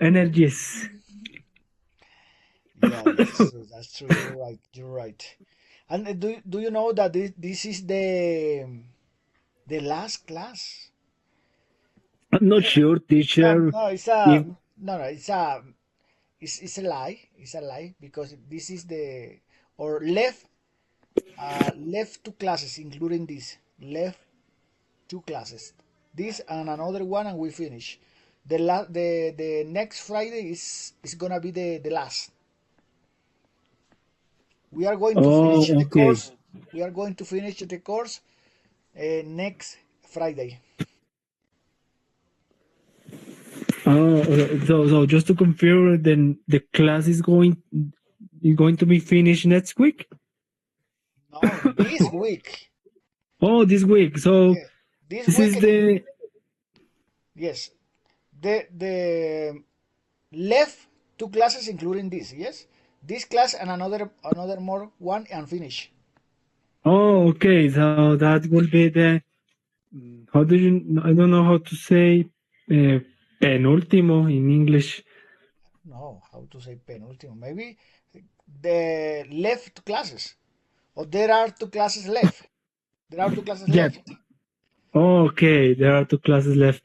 energies. Yeah, that's true. That's true. You're right. You're right. And do you know that this is the last class? I'm not sure, No, teacher. no, If it's a lie. It's a lie because this is the or left two classes, including this. Left two classes. This and another one, and we finish. The next Friday is gonna be the last. We are going to finish oh, the okay. course. We are going to finish the course next Friday. So just to confirm, then the class is going to be finished next week. No, this week. Oh, this week. So Yeah, this this week. is the Yes, the left two classes, including this. Yes, this class and another more one and finish. okay. So that will be the how do you I don't know how to say uh, penultimo in English. No, how to say penultimo? Maybe the left two classes. Or there are two classes left. There are two classes Yeah. left. Okay, there are two classes left.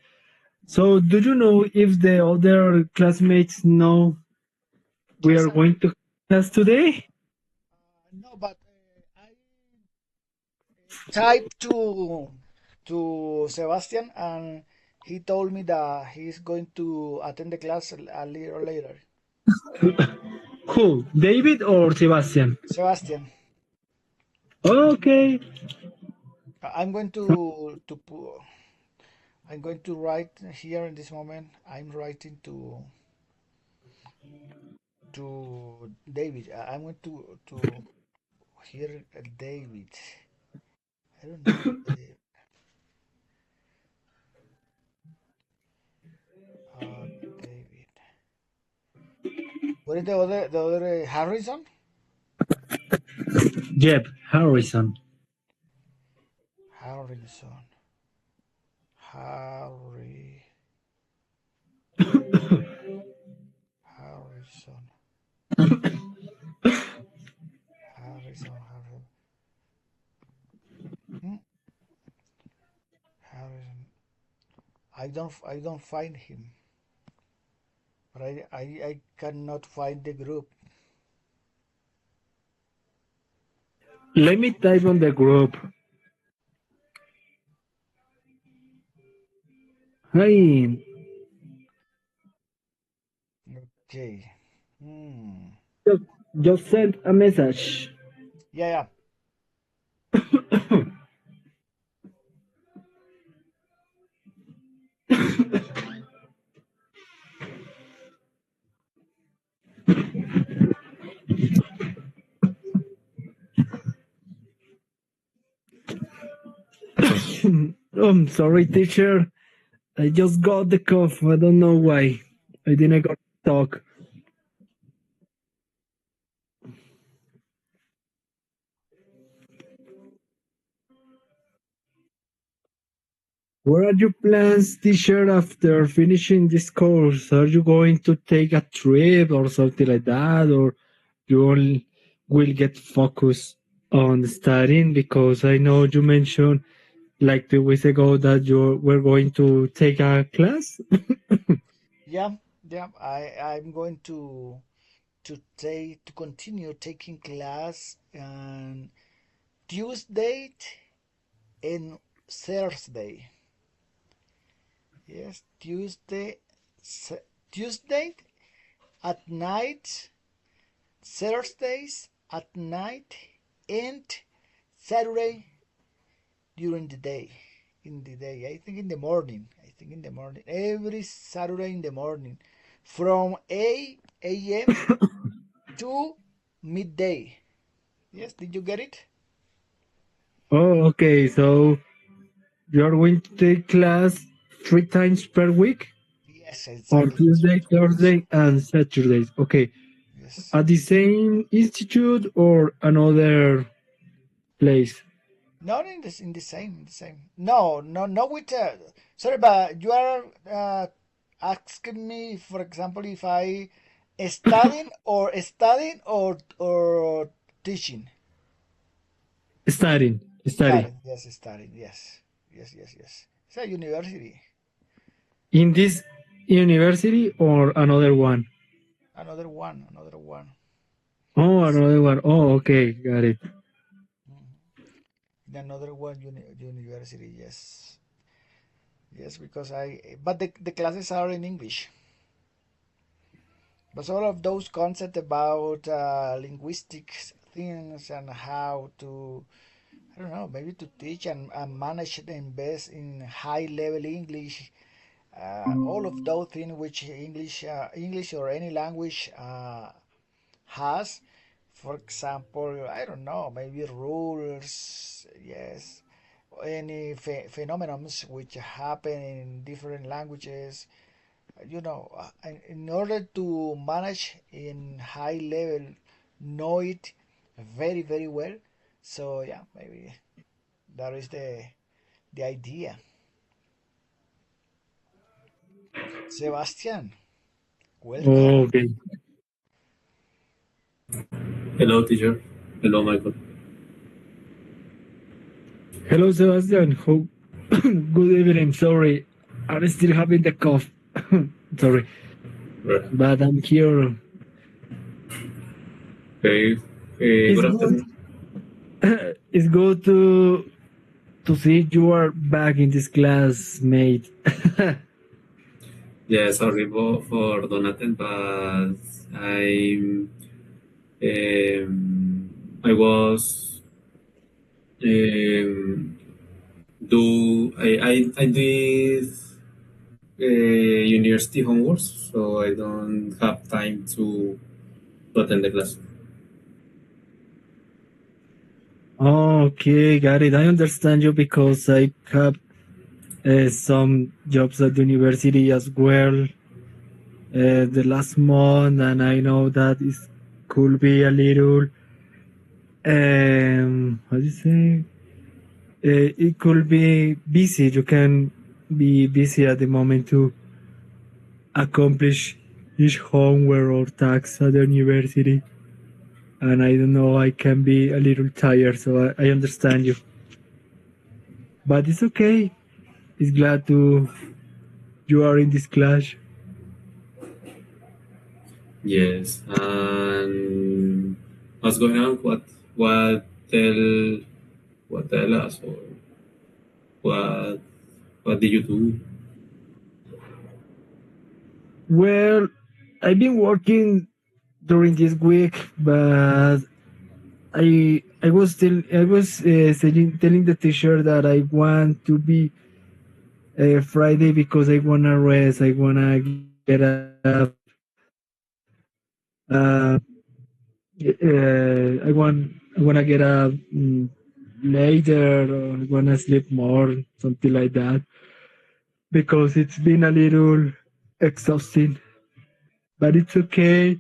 So do you know if the other classmates know we Yes, are going to class today? no, but I typed to Sebastian and he told me that he's going to attend the class a little later. Who? David or Sebastian? Sebastian, Okay. I'm going I'm going to write here in this moment. I'm writing to David. I'm going to hear David. I don't know. David. What is the other Harrison? Jeb Harrison. Harrison. Harry. Harrison. Harrison. Hmm? Harrison. I don't find him. But I cannot find the group. Let me type on the group. Hi. Okay. Hmm. Just, just send a message. Yeah, yeah. I'm sorry, teacher. I just got the cough. I don't know why. I didn't got to talk. What are your plans, teacher, after finishing this course? Are you going to take a trip or something like that? Or you only will get focused on studying? Because I know you mentioned like 2 weeks ago that you were going to take a class. Yeah, yeah. I'm going to continue taking class on Tuesday and Thursday. Yes, Tuesday at night, Thursdays at night, and Saturday during the day. In the day, I think in the morning. I think in the morning. Every Saturday in the morning, from 8 a.m. to midday. Yes, did you get it? Oh, okay. So you are going to take class 3 times per week Yes, on exactly. Tuesday, Thursday, and Saturdays. Okay. Yes. At the same institute or another place? Not in the same, in the same. No, no, not with. Sorry, but you are asking me, for example, if I studying or teaching. Studying, study. Studying, yes, studying, yes, yes. It's a university. In this university or another one? Another one. Oh, another one. Oh, okay, got it. In another one university, yes, yes, because but the classes are in English. But all of those concepts about linguistic things and how to, I don't know, maybe to teach and manage and invest in high level English, all of those things which English or any language has. For example, I don't know, maybe rules, yes, any phenomenons which happen in different languages, in order to manage in high level, know it very well. So yeah, maybe that is the idea. Sebastian, welcome. Okay. Hello, teacher. Hello, Michael. Hello, Sebastian. How? Good evening. Sorry, I'm still having the cough. Sorry, Right. but I'm here. Okay. It's Good good. afternoon. It's good to see you are back in this class, mate. Yeah, sorry for don't attend, but I was um, I did university homework, so I don't have time to attend the class. Okay, got it. I understand you because I have some jobs at the university as well the last month, and I know that it could be a little, how do you say? It could be busy. You can be busy at the moment to accomplish each homework or task at the university. And I don't know, I can be a little tired, so I understand you. But it's okay. It's glad to you are in this class. Yes, and what's going on? What tell what tell us or what what did you do? Well, I've been working during this week, but I was telling the teacher that I want to be Friday because I wanna rest. I wanna get up. I wanna get up later or I wanna sleep more, something like that, because it's been a little exhausting. But it's okay.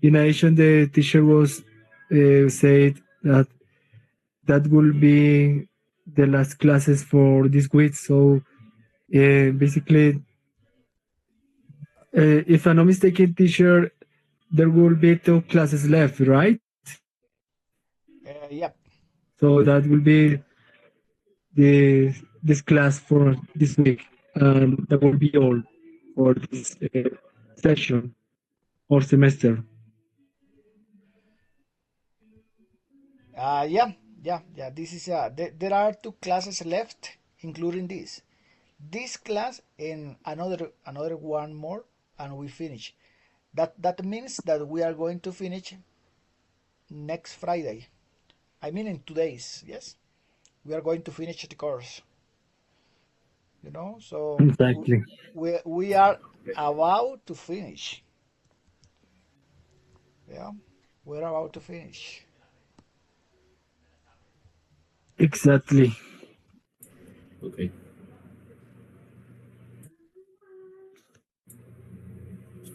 In addition, the teacher was said that that will be the last classes for this week. So basically, if I'm not mistaken, teacher, there will be two classes left, right? Yep. So that will be the this class for this week, and that will be all for this session or semester. Yeah. This is there are two classes left, including this. This class and another one more, and we finish. That means that we are going to finish next Friday. I mean in 2 days. Yes, we are going to finish the course. So Exactly. we are about to finish. Yeah, we're about to finish. Exactly. Okay.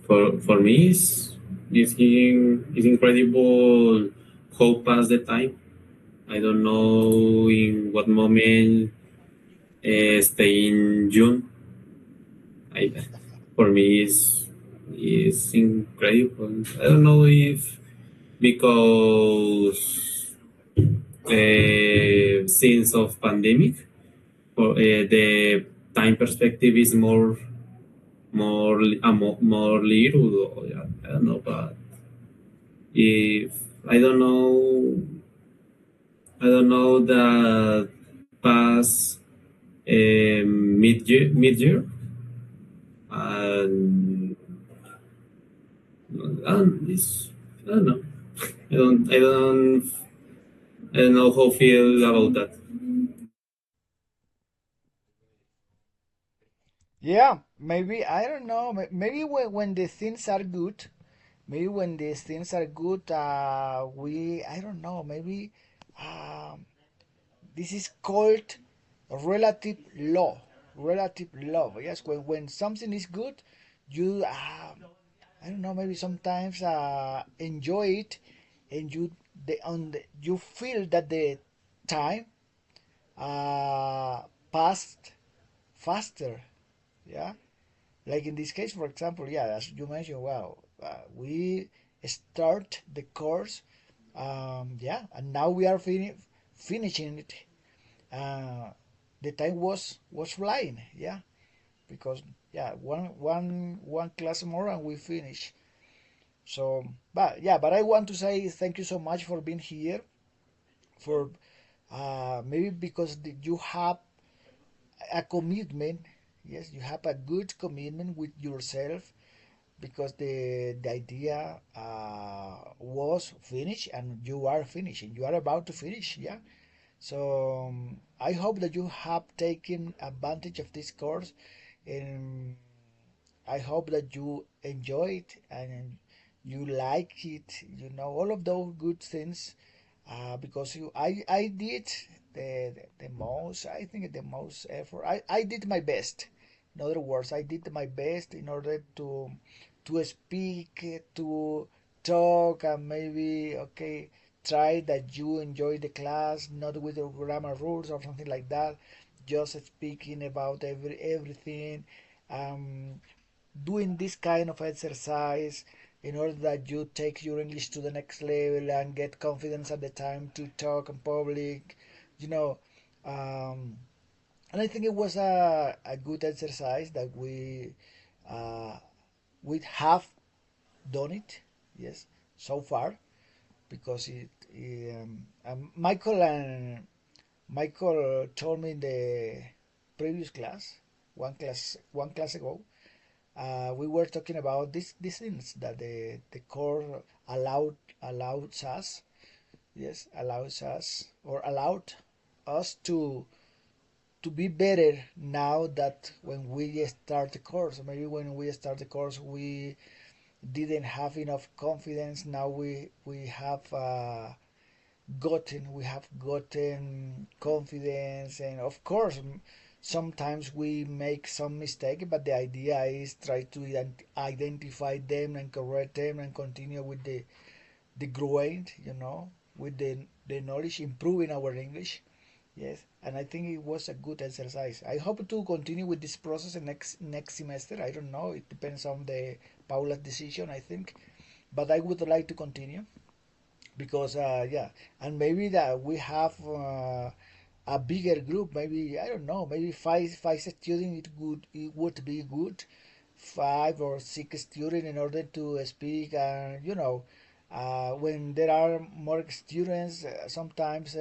For me, it's incredible how pass the time. I don't know in what moment stay in June. I for me is incredible. I don't know if because since of pandemic, for the time perspective is more little. Or, yeah, I don't know, but if I don't know, I don't know that past mid year, and this I don't know. I don't know how I feel about that. Yeah, maybe I don't know. Maybe when the things are good, maybe when these things are good, we I don't know. Maybe um, this is called relative law. Relative law. Yes, when something is good, you I don't know. Maybe sometimes enjoy it, and you feel that the time passed faster. Yeah, like in this case, for example, yeah, as you mentioned, wow, we start the course, yeah, and now we are finishing it. Uh, the time was flying, yeah, because yeah, one class more and we finish. So, but yeah, but I want to say thank you so much for being here. For maybe because you have a commitment. Yes, you have a good commitment with yourself because the idea was finished and you are finishing. You are about to finish. Yeah. So I hope that you have taken advantage of this course, and I hope that you enjoy it and you like it. You know all of those good things because I did the most. I think the most effort. I did my best. In other words, I did my best in order to speak, to talk, and maybe okay try that you enjoy the class, not with the grammar rules or something like that. Just speaking about everything. Um, Doing this kind of exercise in order that you take your English to the next level and get confidence at the time to talk in public, you know. Um, and I think it was a good exercise that uh, we have done it, yes, so far because Michael told me in the previous class, one class ago, we were talking about these things that the core allows us, yes, allows us or allowed us to be better now that when we start the course. Maybe when we start the course we didn't have enough confidence. Now we have gotten confidence, and of course sometimes we make some mistake, but the idea is try to identify them and correct them and continue with the growing, with the knowledge, improving our English. Yes, and I think it was a good exercise. I hope to continue with this process in next semester. I don't know, it depends on the Paula's decision, I think, but I would like to continue because yeah, and maybe that we have a bigger group. Maybe I don't know, maybe five students, it would be good, 5 or 6 students in order to speak. And when there are more students, sometimes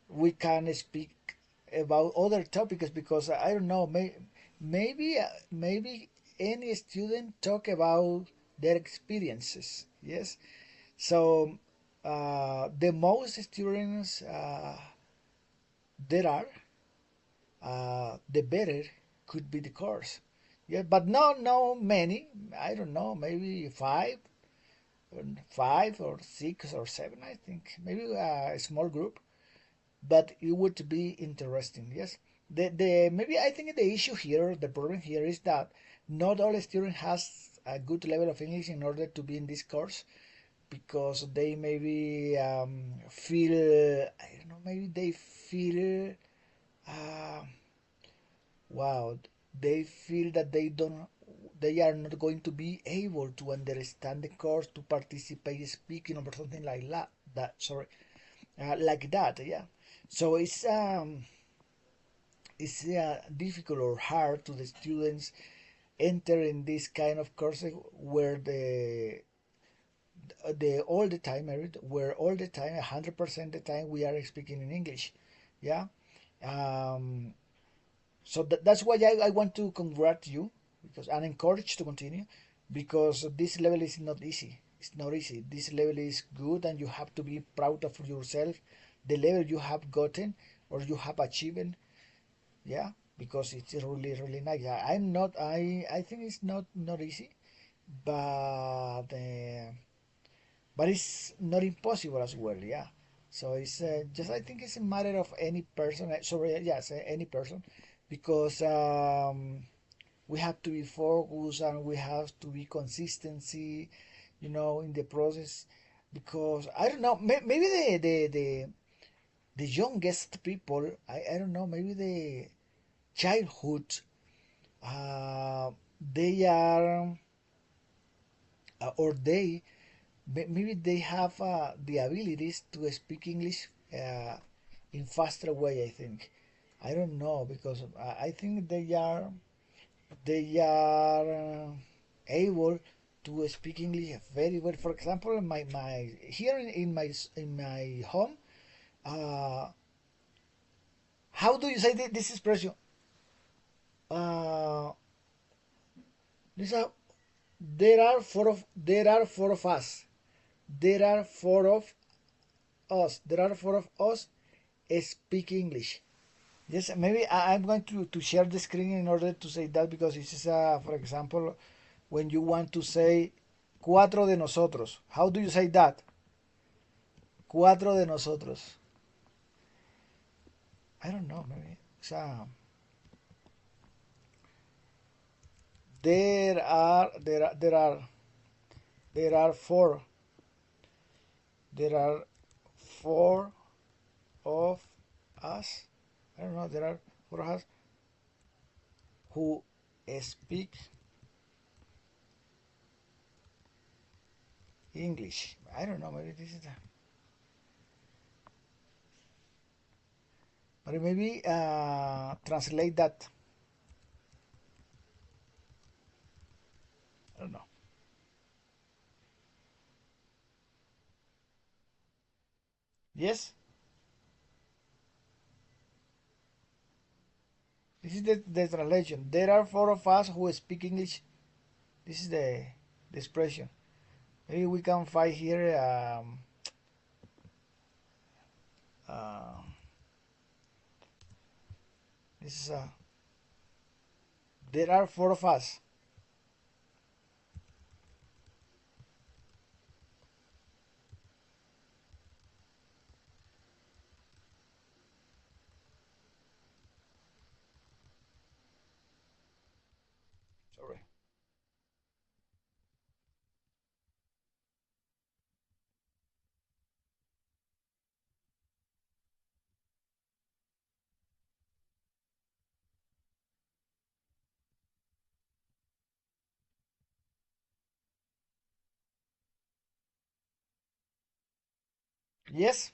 we can speak about other topics because I don't know, maybe any student talk about their experiences. Yes, so the most students there are, the better could be the course. Yeah, but no many. I don't know, maybe 5 or 6 or 7. I think maybe a small group, but it would be interesting. Yes, the maybe I think the issue here, the problem here is that not all students has a good level of English in order to be in this course because they maybe feel, I don't know, maybe they feel uh, wow, they feel that they are not going to be able to understand the course, to participate speaking or something like that. Sorry, like that. Yeah. So it's difficult or hard to the students enter in this kind of courses where the all the time where all the time 100% the time we are speaking in English. Yeah. um, so that's why I want to congratulate you because and encourage to continue because this level is not easy. It's not easy. This level is good and you have to be proud of yourself, the level you have gotten or you have achieved. Yeah, because it's really nice. I'm not. I think it's not easy, but it's not impossible as well. Yeah. So it's just I think it's a matter of any person. Sorry, yes, any person, because we have to be focused and we have to be consistency, in the process. Because I don't know, maybe the youngest people, I don't know, maybe the childhood, uh, they are or they maybe they have the abilities to speak English in faster way. I think I don't know because I think they are able to speak English very well. For example, my here in my home, uh, how do you say this expression? Uh, this there are four of us. There are four of us. There are four of us speak English. Yes, maybe I'm going to share the screen in order to say that because this is, for example, when you want to say cuatro de nosotros. How do you say that? Cuatro de nosotros. I don't know, maybe. So, there are four. There are four of us. I don't know. There are four of us who speak English. I don't know. Maybe this is. But maybe translate that. I don't know. Yes, this is the translation. There are four of us who speak English. This is the expression. Maybe we can find here. Uh, this is there are four of us. Sorry. Yes.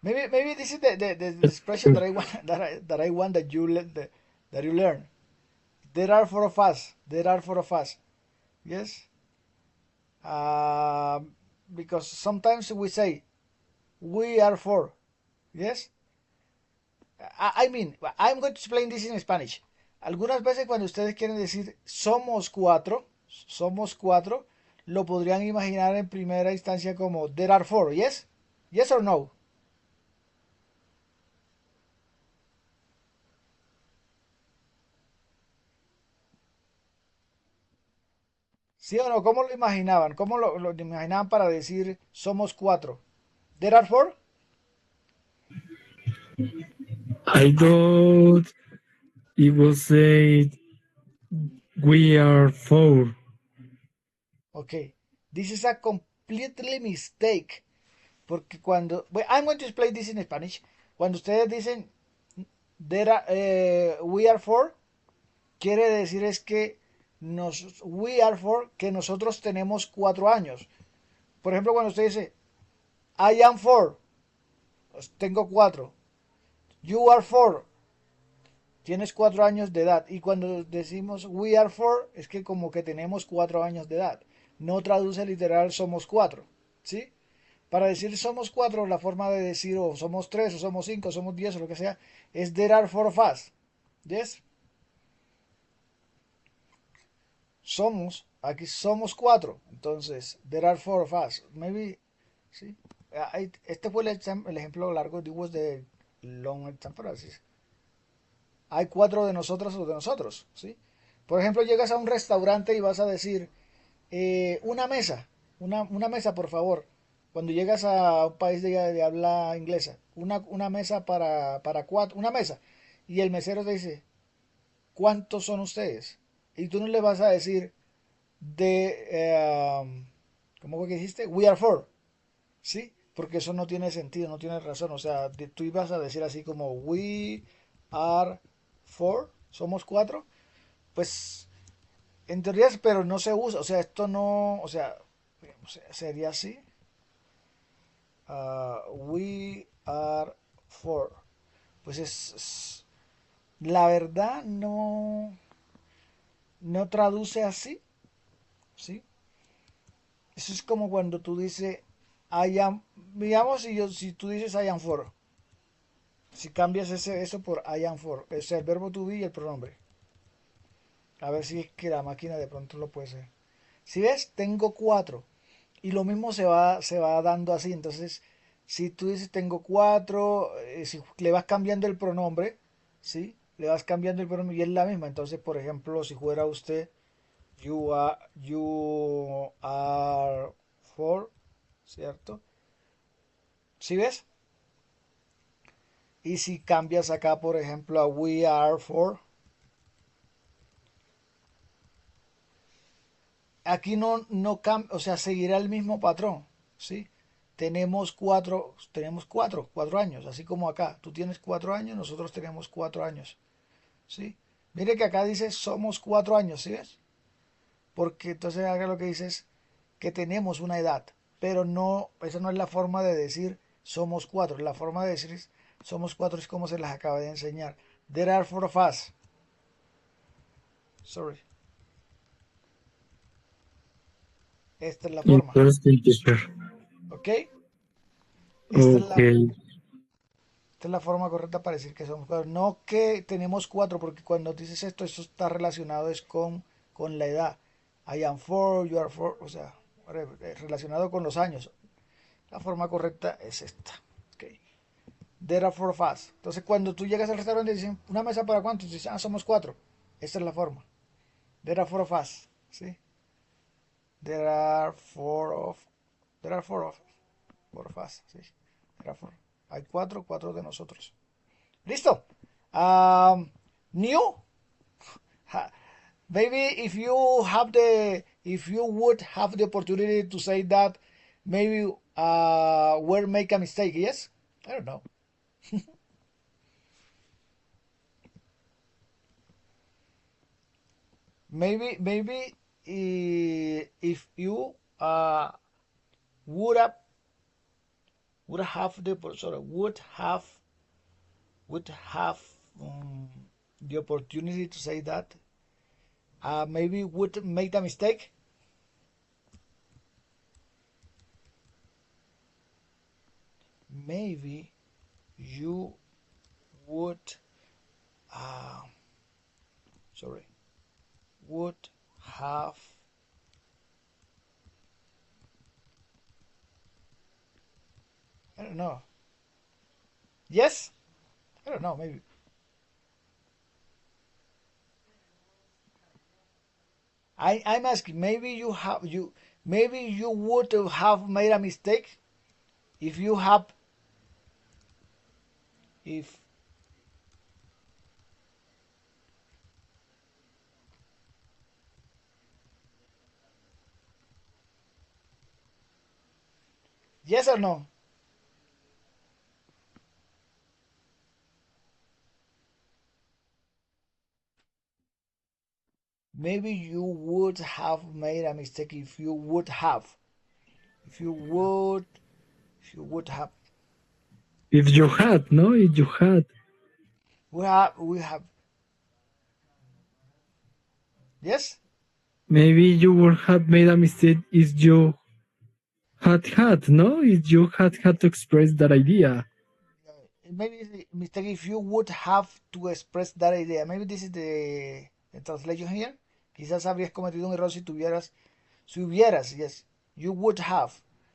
Maybe this is the expression that I want that I want that that you learn. There are four of us. There are four of us. Yes. Um because sometimes we say we are four. Yes. I mean, I'm going to explain this in Spanish. Algunas veces cuando ustedes quieren decir somos cuatro, lo podrían imaginar en primera instancia como there are four, yes? Yes or no? ¿Sí o no? ¿Cómo lo imaginaban? ¿Cómo lo imaginaban para decir somos cuatro? There are four? I thought it was said we are four. Okay. This is a completely mistake. Porque cuando... I'm going to explain this in Spanish. Cuando ustedes dicen we are four quiere decir es que we are four, que nosotros tenemos 4 años. Por ejemplo, cuando usted dice I am four, pues tengo 4. You are four, tienes 4 años de edad. Y cuando decimos we are four, es que como que tenemos 4 años de edad. No traduce literal somos 4, ¿sí? Para decir somos 4, la forma de decir o somos 3, o somos 5, o somos 10, o lo que sea, es there are 4 of us. ¿Yes? Somos, aquí somos 4. Entonces, there are 4 of us. Maybe, ¿sí? Este fue el ejemplo largo, digo, de long example. Hay 4 de nosotras o de nosotros, ¿sí? Por ejemplo, llegas a un restaurante y vas a decir, una mesa, una mesa, por favor. Cuando llegas a un país de habla inglesa, una mesa para 4, una mesa. Y el mesero te dice, ¿cuántos son ustedes? Y tú no le vas a decir, ¿cómo fue que dijiste? We are four, ¿sí? Porque eso no tiene sentido, no tiene razón. O sea, tú ibas a decir así como, we are four, somos 4. Pues en teoría, pero no se usa, o sea, esto no, sería así. We are four. Pues la verdad no traduce así, ¿sí? Eso es como cuando tú dices I am, digamos, si tú dices I am four, si cambias eso por I am four, o sea, el verbo to be y el pronombre. A ver si es que la máquina de pronto lo puede hacer. Si ves, tengo 4. Y lo mismo se va dando así. Entonces, si tú dices tengo 4, si le vas cambiando el pronombre, ¿sí? Le vas cambiando el pronombre y es la misma. Entonces, por ejemplo, si fuera usted, you are four, ¿cierto? ¿Sí ves? Y si cambias acá, por ejemplo, a we are four, aquí no cambia, o sea, seguirá el mismo patrón, ¿sí? Tenemos 4 años, así como acá. Tú tienes 4 años, nosotros tenemos 4 años, ¿sí? Mire que acá dice somos 4 años, ¿sí ves? Porque entonces acá lo que dice es que tenemos una edad, pero no, esa no es la forma de decir somos 4. La forma de decir somos 4 es como se las acaba de enseñar. There are 4 of us. Sorry. Esta es la forma. Interesting, teacher. ¿Ok? Esta es la, Okay. esta es la forma correcta para decir que somos 4. No que tenemos 4, porque cuando dices esto, eso está relacionado es con la edad. I am 4, you are 4, o sea, relacionado con los años. La forma correcta es esta. Okay. There are 4 of us. Entonces, cuando tú llegas al restaurante y dicen, ¿una mesa para cuántos? Dices, somos 4. Esta es la forma. There are 4 of us. ¿Sí? There are 4 of. There are 4 of us. ¿Sí? There are 4. Hay 4 de nosotros. ¿Listo? New. Maybe if you would have the opportunity to say that, maybe we'll make a mistake. Yes? I don't know. Maybe if you would have would have the sorry would have um, the opportunity to say that, maybe would make a mistake. Maybe you would uh, sorry would have I don't know. Yes, I don't know. Maybe I'm asking. Maybe you would have made a mistake if you have if yes or no. maybe you would have made a mistake if you would have. If you would have. If you had, no? If you had. We have. Yes? Maybe you would have made a mistake if you had, no? If you had to express that idea. Maybe it's a mistake if you would have to express that idea. Maybe this is the translation here. Quizás habrías cometido un error si hubieras, yes. You would have.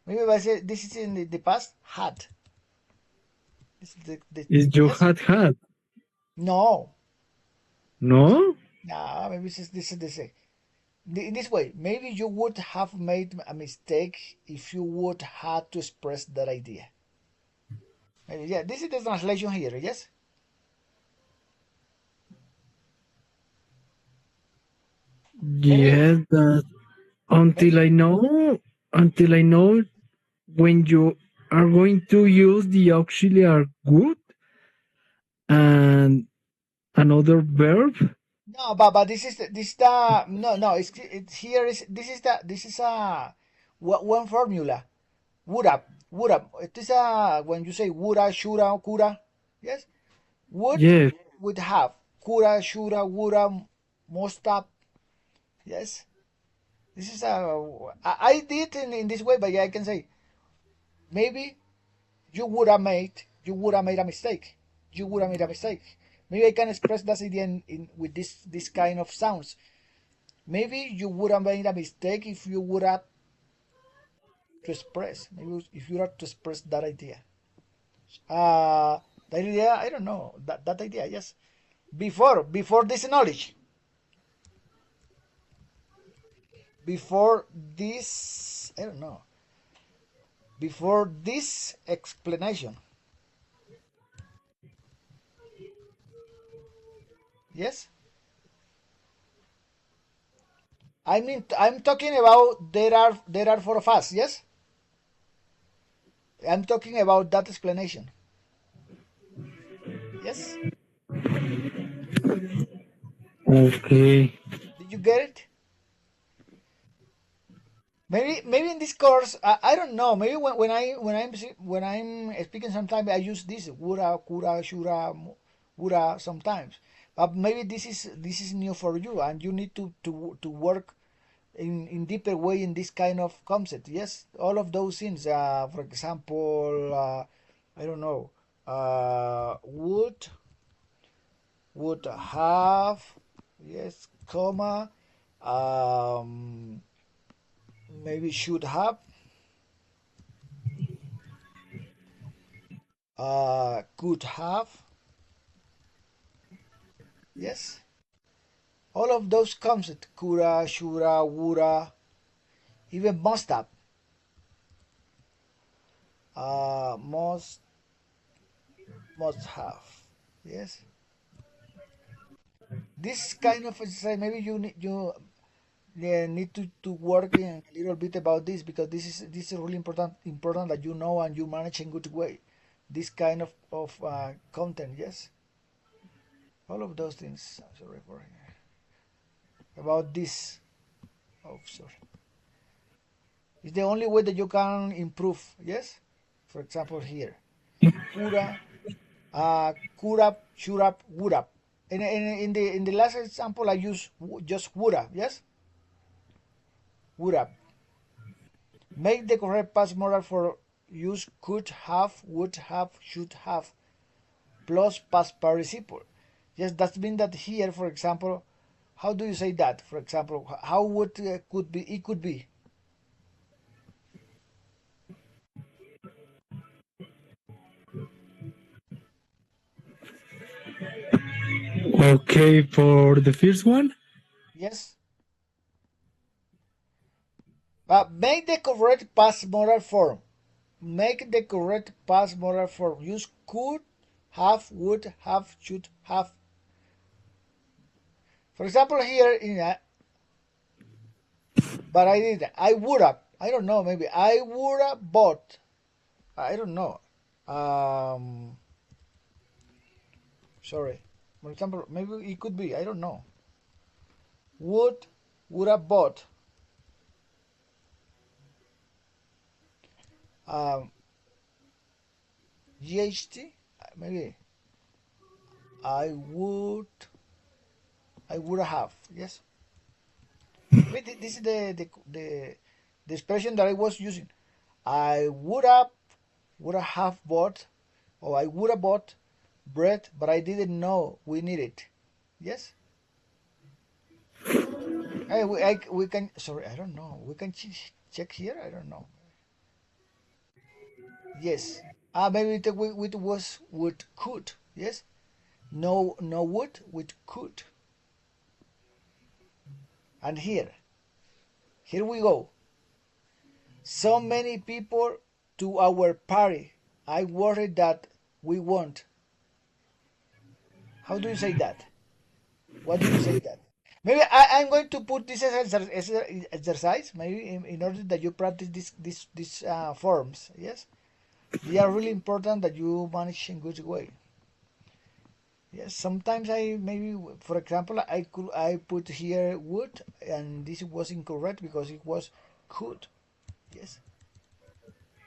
Maybe if I say this is in the past, had. This is If you yes? had. No. No? No, maybe this is the same. In this way, maybe you would have made a mistake if you would have to express that idea. Maybe, yeah, this is the translation here, yes? Yes, but until Maybe, I know when you are going to use the auxiliary good and another verb. no, but this is the no, it's here is this is a one formula. Would have. It is a when you say woulda, shoulda, coulda, yes? Yes. Would have. Coulda, shoulda, woulda, must have, yes? This is I did in this way, but yeah, I can say maybe you would have made a mistake. You would have made a mistake. Maybe I can express that idea in with this kind of sounds. Maybe you would have made a mistake if you would have to express. Maybe if you have to express that idea. That idea, I don't know. That idea, yes. Before this knowledge. Before this, I don't know. Before this explanation. Yes? I mean, I'm talking about there are four of us. Yes, I'm talking about that explanation. Yes, Okay. did you get it? Maybe in this course, I don't know. Maybe when I'm speaking, sometimes I use this woulda, coulda, shoulda, woulda sometimes. But maybe this is new for you, and you need to work in deeper way in this kind of concept. Yes, all of those things. For example, I don't know. Would have, yes, comma, maybe should have, could have, yes, all of those concepts, coulda, shoulda, woulda, even must have, must have, yes. This kind of exercise, maybe you need to work in a little bit about this, because this is really important that you know and you manage in good way this kind of content. Yes, all of those things. Sorry for about this. Oh, sorry. It's the only way that you can improve. Yes, for example here, coulda, coulda, shoulda, woulda. In the last example I use just woulda. Yes, woulda. Make the correct past modal for use could have, would have, should have, plus past participle. Yes, that means that here, for example, how do you say that? For example, how would could be? It could be. Okay, for the first one? Yes, but make the correct past modal form. Make the correct past modal form. Use could have, would have, should have. For example, here but I did. I would have. I don't know. Maybe I would have bought. I don't know. Um, Sorry. For example, maybe it could be. I don't know. would have bought GHT. Maybe I would I would have. Yes. Maybe this is the expression that I was using. I would have bought, or I would have bought bread, but I didn't know we need it. Yes. Hey, we can. Sorry, I don't know. We can check here. I don't know. Yes. Maybe it was would could. Yes. No, no would with could. And here we go. So many people to our party. I worry that we won't. How do you say that? What do you say that? Maybe I'm going to put this as an exercise, maybe in order that you practice these forms. Yes, they are really important that you manage in good way. Yes, sometimes I maybe, for example, I put here would, and this was incorrect because it was could. Yes,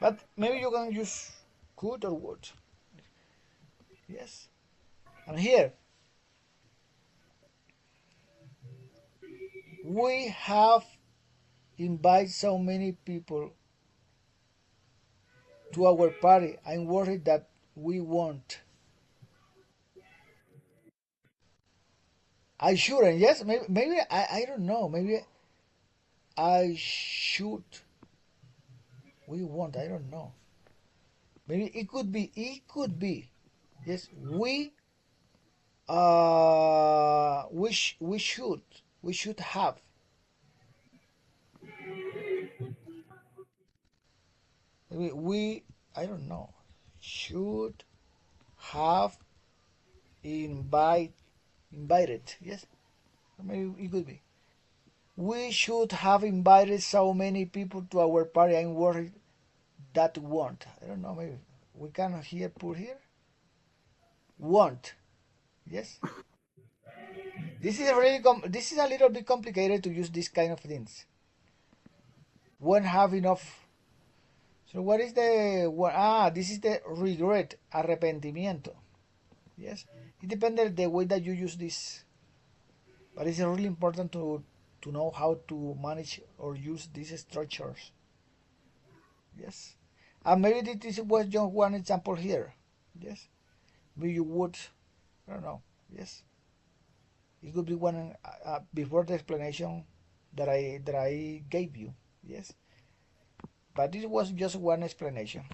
but maybe you can use could or would. Yes, and here we have invited so many people to our party. I'm worried that we won't. I shouldn't. Yes, maybe I don't know. Maybe I should. We won't. I don't know. Maybe it could be. It could be. Yes, we should. We should have. Maybe we. I don't know. Should have invite invited. Yes, maybe it could be. We should have invited so many people to our party. I'm worried that won't. I don't know. Maybe we can here put here won't. Yes. This is a little bit complicated to use this kind of things. Won't have enough. So what is the this is the regret, arrepentimiento. Yes. It depends on the way that you use this, but it's really important to know how to manage or use these structures. Yes. And maybe this was just one example here. Yes. Maybe you would, I don't know. Yes. It could be one before the explanation that I gave you. Yes. But this was just one explanation.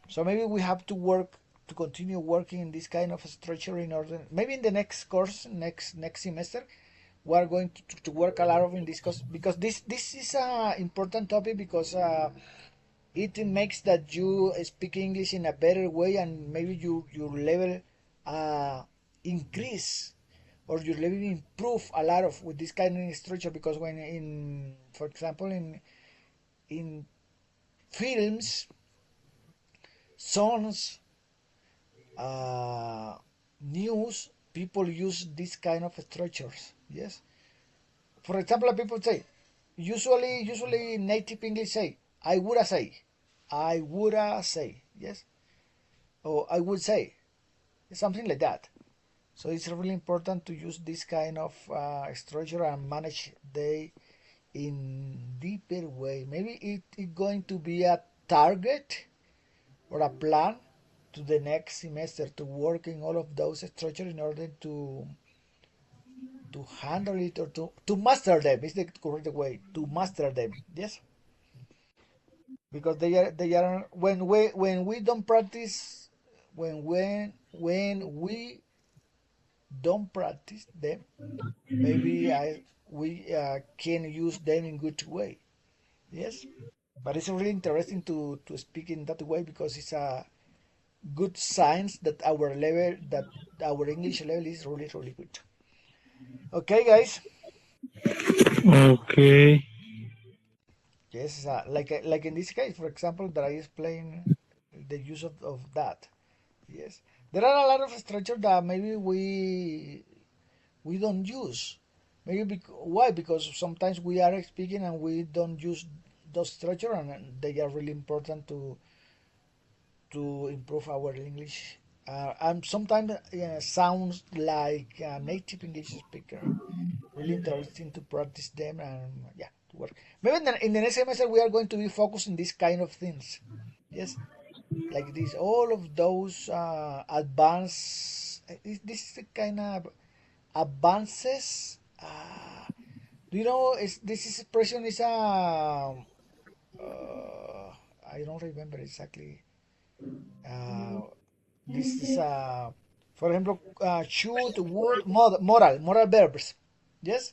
So maybe we have to continue working in this kind of structure in order. Maybe in the next course, next semester, we are going to work a lot of in this course because this is a important topic because it makes that you speak English in a better way and maybe your level uh, increase or your level improve a lot of with this kind of structure because when in for example in films, songs, uh, news, people use this kind of structures. Yes. For example, people say usually native English say I woulda say yes or I would say something like that. So it's really important to use this kind of structure and manage they in deeper way. Maybe it going to be a target or a plan to the next semester to work in all of those structures in order to handle it or to master them is the correct way to master them. Yes, because they are when we don't practice when we don't practice them maybe we can use them in good way. Yes, but it's really interesting to speak in that way because it's a good signs that our English level is really good. Okay, guys. Okay. Yes, like in this case, for example, that I explain the use of that. Yes, there are a lot of structures that maybe we don't use. Maybe why? Because sometimes we are speaking and we don't use those structure, and they are really important to improve our English. And sometimes sounds like a native English speaker. Really interesting to practice them and yeah, to work. Maybe in the next semester we are going to be focused on this kind of things. Yes, like this, all of those advanced. This is the kind of advances. Do you know? Is this expression is I don't remember exactly. Uh, this is for example, should, would, moral verbs. Yes,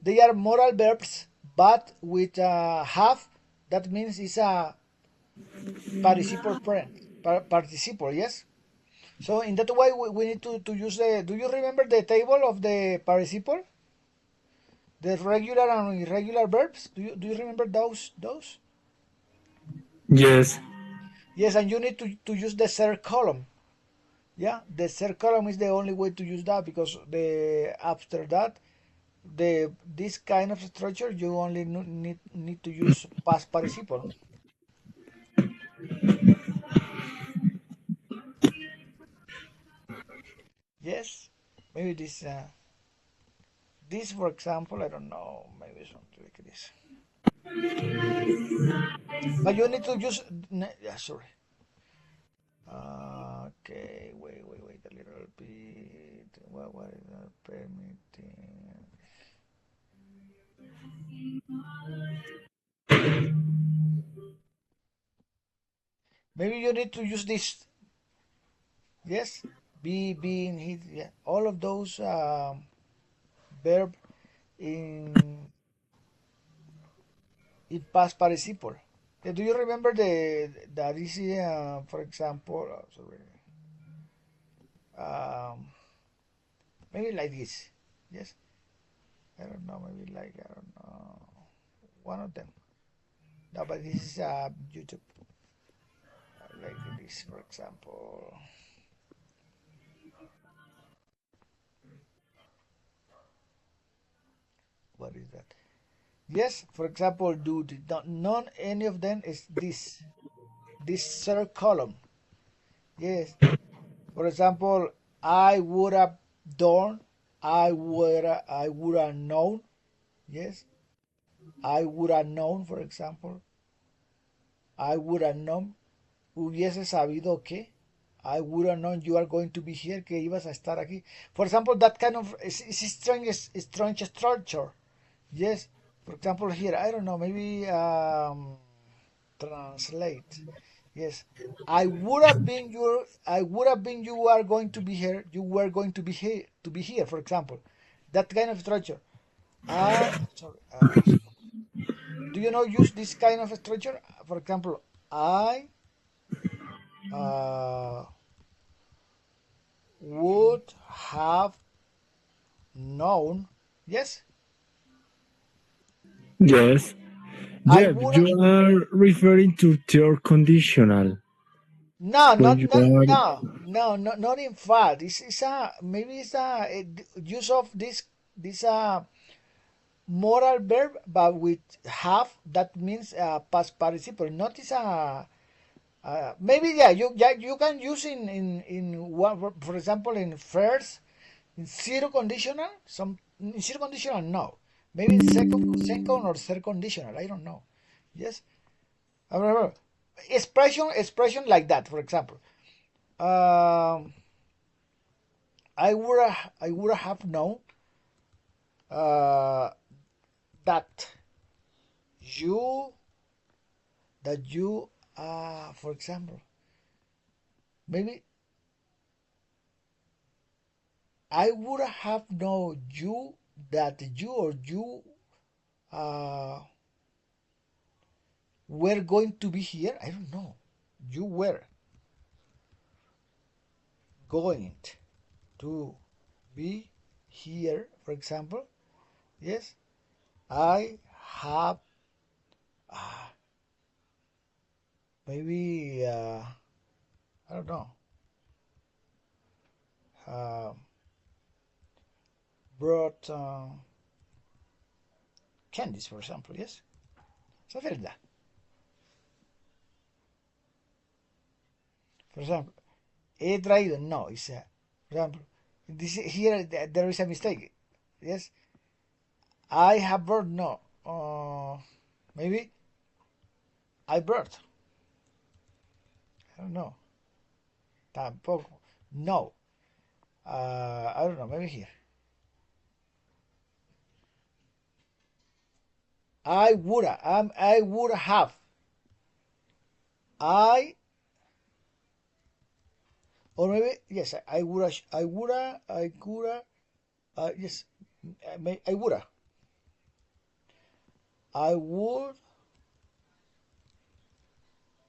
they are moral verbs, but with have. That means it's a participle parent, participle. Yes. So in that way, we need to use the. Do you remember the table of the participle? The regular and irregular verbs. Do you remember those? Yes. Yes, and you need to use the third column. Yeah, the third column is the only way to use that because the after that the this kind of structure you only need to use past participle. Yes, maybe this for example I don't know maybe something like this. But you need to use yeah, sorry. Okay, wait a little bit. What is that permitting? Maybe you need to use this. Yes, be, being, hit. Yeah, all of those verb in past participle. Do you remember the that is for example? Sorry, um, maybe like this. Yes, I don't know. Maybe like I don't know one of them. No, but this is YouTube. Like this, for example. What is that? Yes, for example, dude. None any of them is this third column. Yes, for example, I would have done, I would have known. Yes, I would have known, for example, I would have known, hubiese sabido que, I would have known you are going to be here, que ibas a estar aquí. For example, that kind of is strange structure. Yes, for example, here, I don't know, maybe translate. Yes, I would have been you are going to be here, you were going to be here, for example. That kind of structure. Sorry, do you know use this kind of structure? For example, I uh, would have known. Yes, Yes. I Yeah, would. you are referring to third conditional No, when you are. not in fact. It's a maybe it's use of this moral verb, but with have that means past participle. Notice maybe yeah you can use in one for example in first in zero conditional some in zero conditional no maybe in second or third conditional I don't know. Yes, however expression like that for example. Um, I would have known uh, that you you for example maybe I would have known you that you or you uh, were going to be here. I don't know. You were going to be here, for example. Yes, I have uh, maybe I don't know. Uh, brought. candies, for example, yes? Something like that. For example, he traído, no, it's a, for example, here there is a mistake, yes? I have brought, no, maybe I brought, I don't know, tampoco, no, I don't know, maybe here. I would have. I or maybe yes. I woulda. I woulda. I coulda. Yes. I woulda. I would.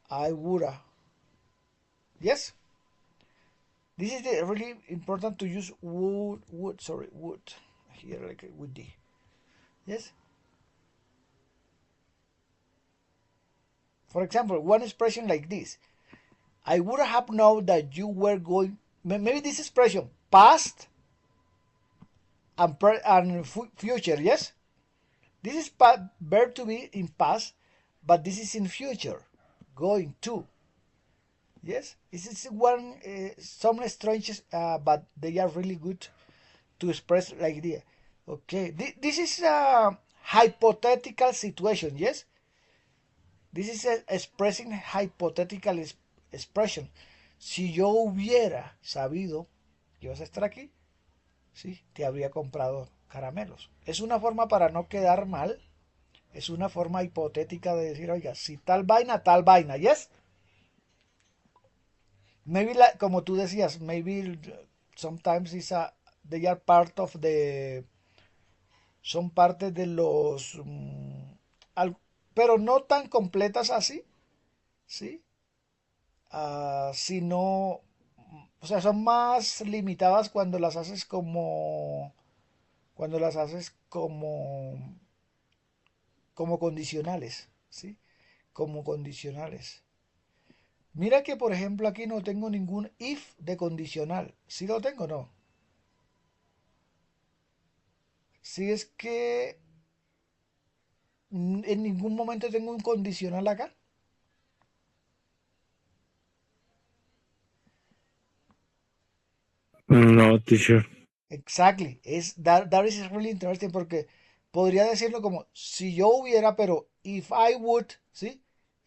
I woulda. Yes. This is really important to use would. Would. Sorry. Would. Here like with D. Yes. For example, one expression like this. I would have known that you were going. Maybe this expression past and future. Yes. This is verb to be in past, but this is in future, going to. Yes, this is one some strange, but they are really good to express like this. Okay, this is a hypothetical situation. Yes, this is expressing hypothetical expression. Si yo hubiera sabido que ibas a estar aquí, sí, te habría comprado caramelos. Es una forma para no quedar mal. Es una forma hipotética de decir, oiga, si tal vaina, yes. Maybe como tú decías, maybe sometimes they are part of the, son parte de los, pero no tan completas así, ¿sí? Sino, o sea, son más limitadas cuando las haces como condicionales, ¿sí? Como condicionales. Mira que, por ejemplo, aquí no tengo ningún if de condicional. ¿Sí lo tengo o no? Si es que en ningún momento tengo un condicional acá. No, teacher. Exactly. That is really interesting porque podría decirlo como si yo hubiera, pero if I would, ¿sí?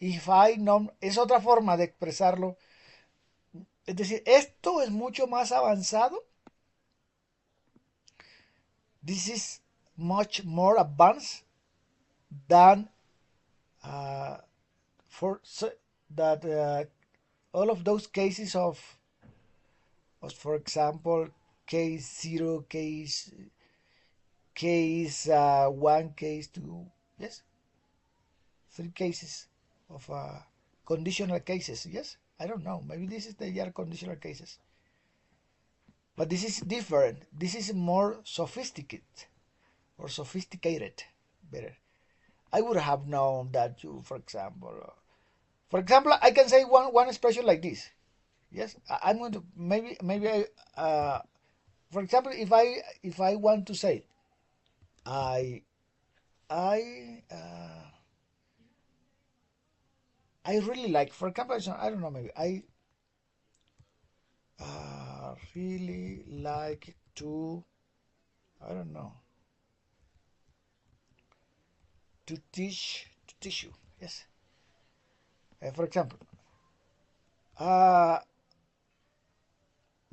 If I no, es otra forma de expresarlo. Es decir, esto es mucho más avanzado. This is much more advanced than for that all of those cases of for example, case 0, case 1, case 2, yes, 3 cases of conditional cases, yes. I don't know, maybe this is the are conditional cases, but this is different. This is more sophisticated or sophisticated, better. I would have known that you, for example, I can say one expression like this. Yes, I'm going to maybe for example, if I want to say I I uh, I really like, for example, I don't know, maybe I really like I don't know, to teach you. Yes, for example, uh,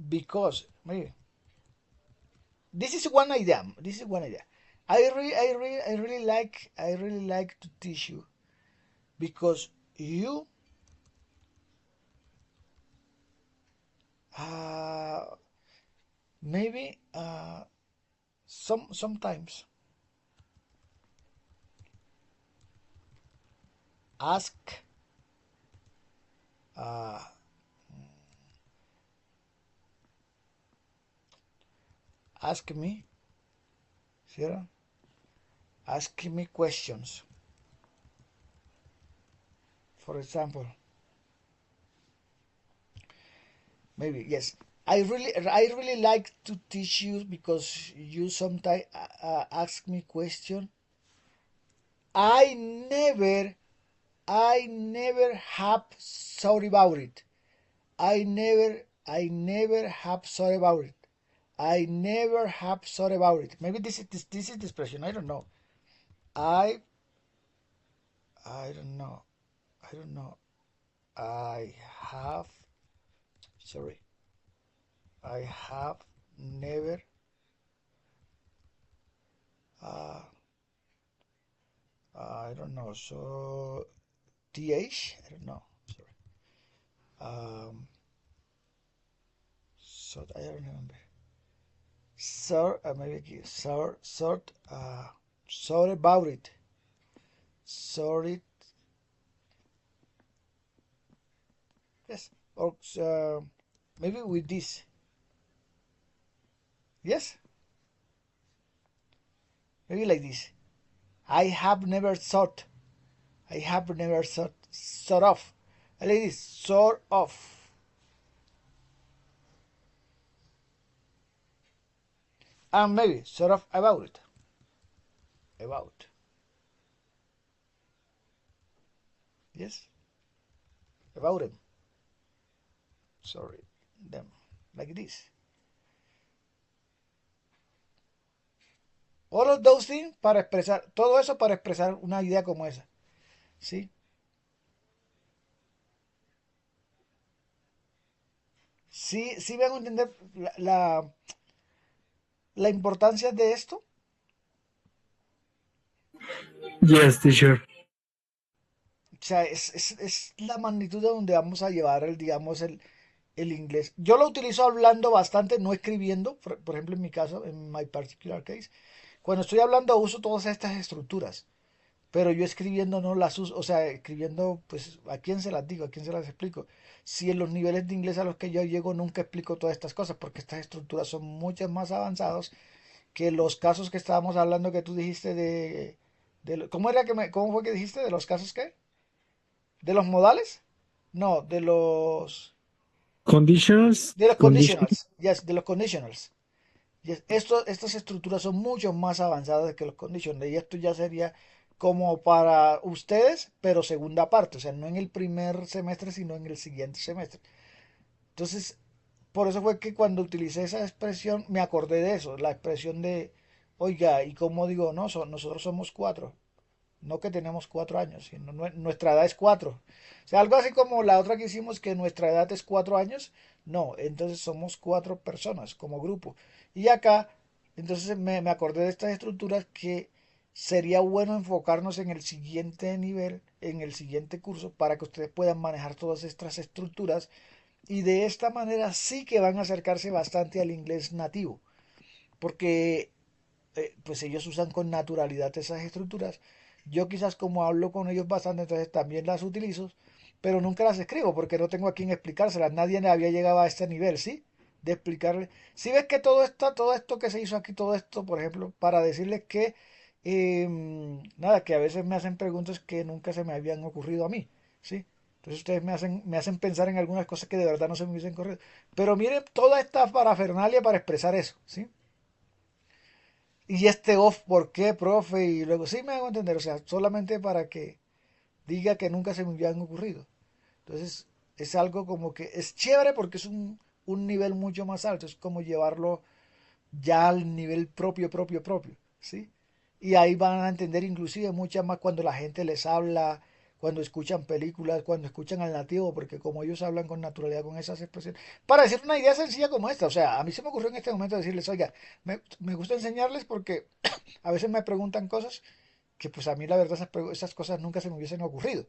because maybe this is one idea. This is one idea. I really like to teach you because you uh, maybe sometimes ask uh, ask me, Sarah, ask me questions. For example, maybe yes. I really like to teach you because you sometimes ask me question I never have thought about it. I never have thought about it. I never have thought about it. Maybe this is the expression. I don't know. I don't know. I don't know. I have. Sorry. I have never. Uh, I don't know. So th. I don't know. Sorry. So I don't remember. Sort. Maybe aquí. Sort. Sort about it. Sort it. Yes. Or maybe with this. Yes. Maybe like this. I have never thought. I have never thought. Sort of. I like this. Sort of. And maybe sort of about it. About. Yes. About them. Sorry. Them. Like this. All of those things para expresar. Todo eso para expresar una idea como esa. ¿Sí? Sí van a entender la importancia de esto. Yes, teacher. O sea, es la magnitud de donde vamos a llevar digamos, el inglés. Yo lo utilizo hablando bastante, no escribiendo. Por ejemplo, en mi caso, en my particular case, cuando estoy hablando uso todas estas estructuras. Pero yo escribiendo no las uso, o sea, escribiendo, pues, ¿a quién se las digo? ¿A quién se las explico? Si en los niveles de inglés a los que yo llego nunca explico todas estas cosas, porque estas estructuras son mucho más avanzados que los casos que estábamos hablando que tú dijiste ¿cómo era cómo fue que dijiste? ¿De los casos qué? ¿De los modales? No, Conditions. de los Condition. conditionals. Yes, de los conditionals. Yes, estas estructuras son mucho más avanzadas que los conditionals. Y esto ya sería como para ustedes, pero segunda parte. O sea, no en el primer semestre, sino en el siguiente semestre. Entonces, por eso fue que cuando utilicé esa expresión, me acordé de eso. La expresión de, oiga, ¿y cómo digo? No, nosotros somos cuatro. No que tenemos 4 años, sino nuestra edad es cuatro. O sea, algo así como la otra que hicimos, que nuestra edad es 4 años. No, entonces somos cuatro personas como grupo. Y acá, entonces me acordé de estas estructuras que sería bueno enfocarnos en el siguiente nivel, en el siguiente curso, para que ustedes puedan manejar todas estas estructuras y de esta manera sí que van a acercarse bastante al inglés nativo, porque pues ellos usan con naturalidad esas estructuras. Yo quizás como hablo con ellos bastante, entonces también las utilizo, pero nunca las escribo porque no tengo a quien explicárselas. Nadie había llegado a este nivel, ¿sí? De explicarle. Si ves que todo esto que se hizo aquí, todo esto, por ejemplo, para decirles que, nada, que a veces me hacen preguntas que nunca se me habían ocurrido a mí, ¿sí? Entonces ustedes me hacen pensar en algunas cosas que de verdad no se me hubiesen ocurrido. Pero miren toda esta parafernalia para expresar eso, ¿sí? Y este off, ¿por qué, profe? Y luego, sí me hago entender, o sea, solamente para que diga que nunca se me habían ocurrido. Entonces, es algo como que es chévere porque es un nivel mucho más alto, es como llevarlo ya al nivel propio, ¿sí? Y ahí van a entender inclusive muchas más cuando la gente les habla, cuando escuchan películas, cuando escuchan al nativo, porque como ellos hablan con naturalidad con esas expresiones. Para decir una idea sencilla como esta, o sea, a mí se me ocurrió en este momento decirles, oiga, me gusta enseñarles porque a veces me preguntan cosas que pues a mí la verdad esas cosas nunca se me hubiesen ocurrido.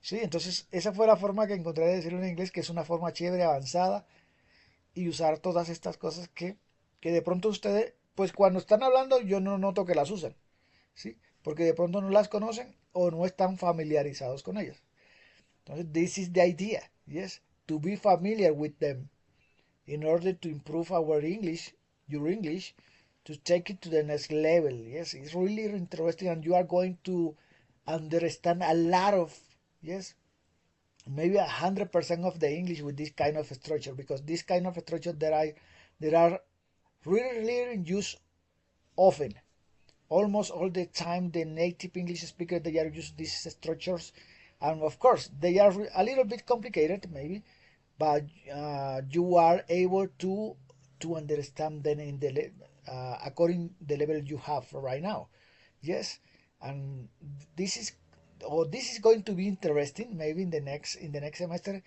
Sí, entonces esa fue la forma que encontré de decirlo en inglés, que es una forma chévere, avanzada, y usar todas estas cosas que de pronto ustedes, pues cuando están hablando yo no noto que las usan, ¿sí? Porque de pronto no las conocen o no están familiarizados con ellas. Entonces, this is the idea, yes, to be familiar with them in order to improve your English, to take it to the next level. Yes, it's really interesting, and you are going to understand a lot of, yes, maybe 100% of the English with this kind of structure, because this kind of structure that are really in use often, almost all the time the native English speaker, they are use these structures, and of course they are a little bit complicated maybe, but you are able to understand them in the according the level you have right now. Yes, and this is this is going to be interesting maybe in the next semester.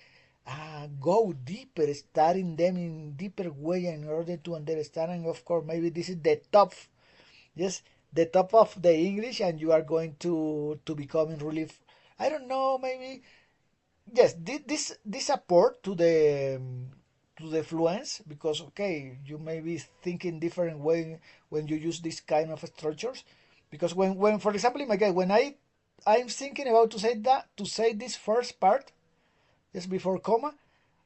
Go deeper, studying them in deeper way in order to understand. And of course, maybe this is the top, yes, the top of the English, and you are going to becoming really, I don't know, maybe yes, this support to the fluence, because okay, you may be thinking different way when you use this kind of structures, because when for example in my case, when I'm thinking about to say this first part just before comma,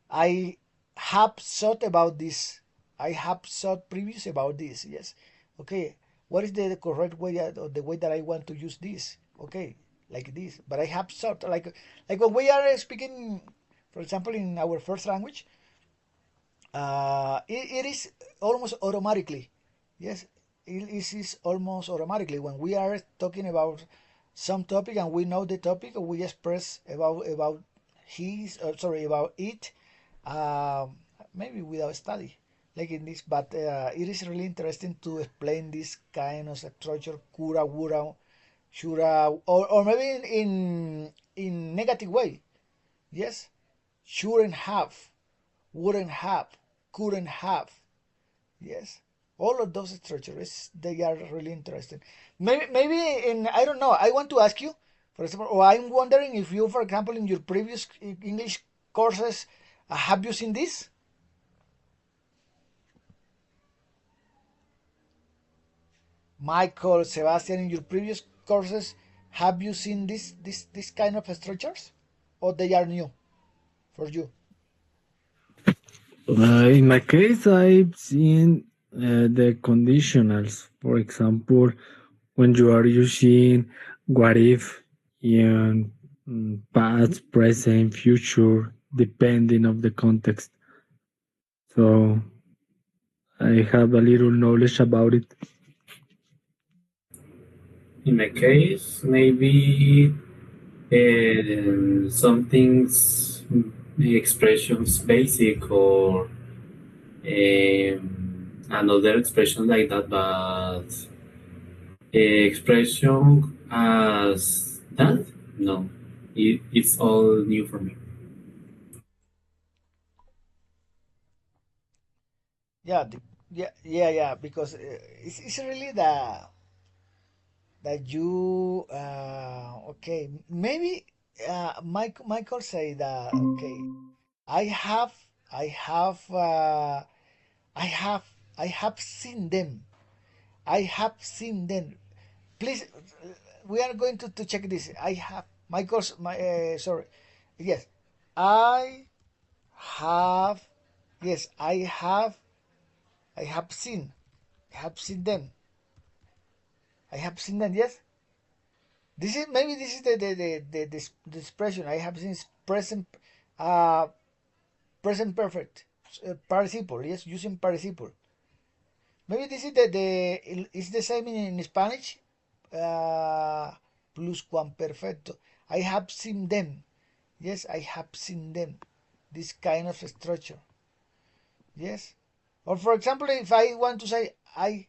I have thought about this. I have thought previous about this. Yes. Okay. What is the correct way or the way that I want to use this? Okay, like this. But I have thought like when we are speaking, for example, in our first language, it is almost automatically. Yes, it is almost automatically when we are talking about some topic and we know the topic, we express about his sorry about it, maybe without study like in this, but it is really interesting to explain this kind of structure, kura wura shura, or maybe in negative way. Yes, shouldn't have, wouldn't have, couldn't have. Yes, all of those structures, they are really interesting. Maybe in, I don't know. I want to ask you, for example, or I'm wondering if you, for example, in your previous English courses, have you seen this? Michael, Sebastian, in your previous courses, have you seen this kind of structures, or they are new for you? In my case, I've seen the conditionals. For example, when you are using what if in past, present, future, depending of the context. So I have a little knowledge about it. In my case, maybe some things, expressions basic or another expression like that, but expression as that, no, it's all new for me. Yeah, yeah. Because it's really that you okay, maybe Michael say that okay, I have I have I have I have seen them. I have seen them. Please, we are going to check this. I have Michael's my sorry. Yes, I have. Yes, I have seen. I have seen them. I have seen them. Yes. This is maybe this is the expression I have seen is present, uh, present perfect, participle. Yes, using participle. Maybe this is the it's the same in Spanish. Uh, Pluscuamperfecto. I have seen them. Yes, I have seen them. This kind of structure. Yes. Or for example, if I want to say I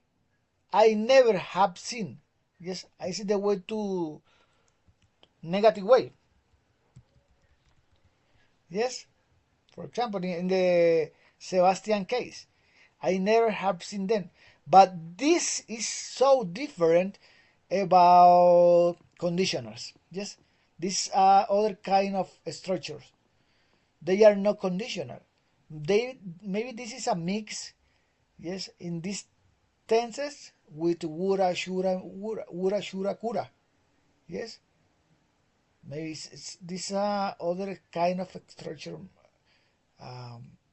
never have seen. Yes, I see the way to negative way. Yes. For example, in the Sebastian case, I never have seen them. But this is so different about conditionals. Yes, these are other kind of structures. They are not conditional. They maybe this is a mix. Yes, in these tenses with woulda, shoulda, woulda, shoulda, coulda. Yes, maybe it's these are other kind of structure,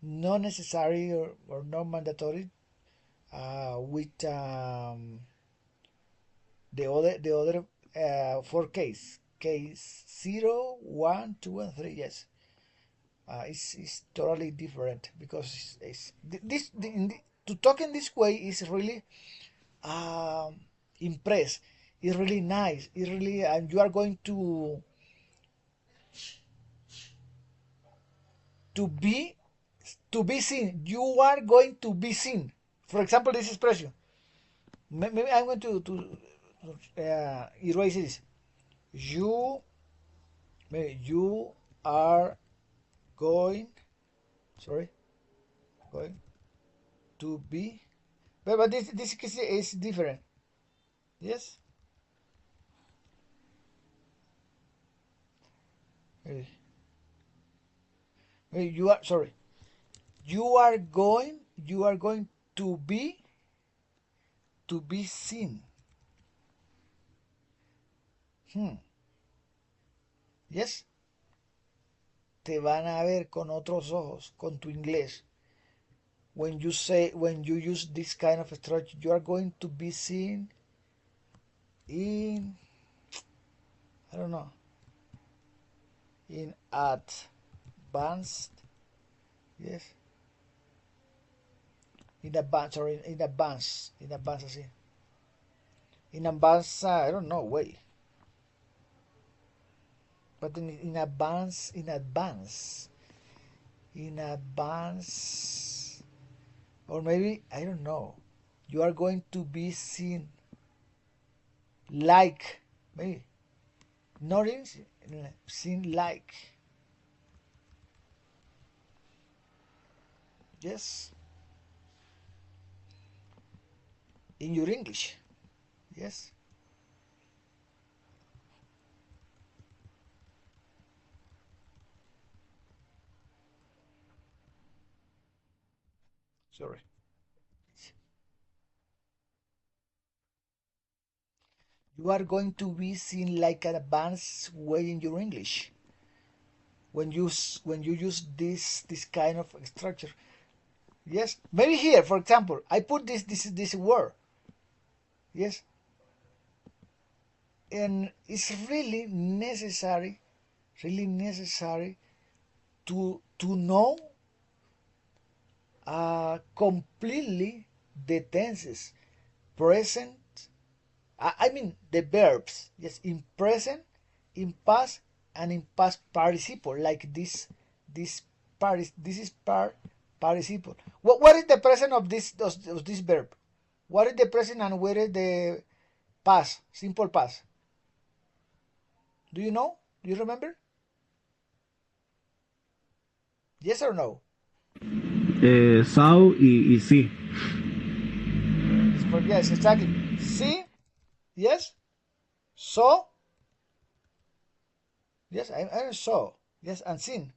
not necessary or not mandatory with the other four case 0, 1, 2, and 3. Yes, it's totally different because it's this to talk in this way is really um, impress. It's really nice. It's really, and you are going to be seen. You are going to be seen. For example, this expression. Maybe I'm going to erase this. You are going. Sorry, going to be. But this is different. Yes. You are sorry. You are going to be seen. Yes. Te van a ver con otros ojos, con tu inglés. When you use this kind of structure, you are going to be seen in, I don't know, in advanced, yes, in advance, así. In advance, I don't know, wait. But in advance, or maybe, I don't know, you are going to be seen like, maybe, not in, seen like, yes, in your English, yes. Sorry. You are going to be seen like an advanced way in your English when you use this kind of structure. Yes, maybe here, for example, I put this word. Yes, and it's really necessary to know completely the tenses, present. I mean the verbs. Yes, in present, in past, and in past participle. Like this is participle. What is the present of this verb? What is the present and where is the past? Simple past. Do you know? Do you remember? Yes or no? Saw y sí. Yes, exactly. See? Yes. Saw? Yes, I saw. Yes, and seen.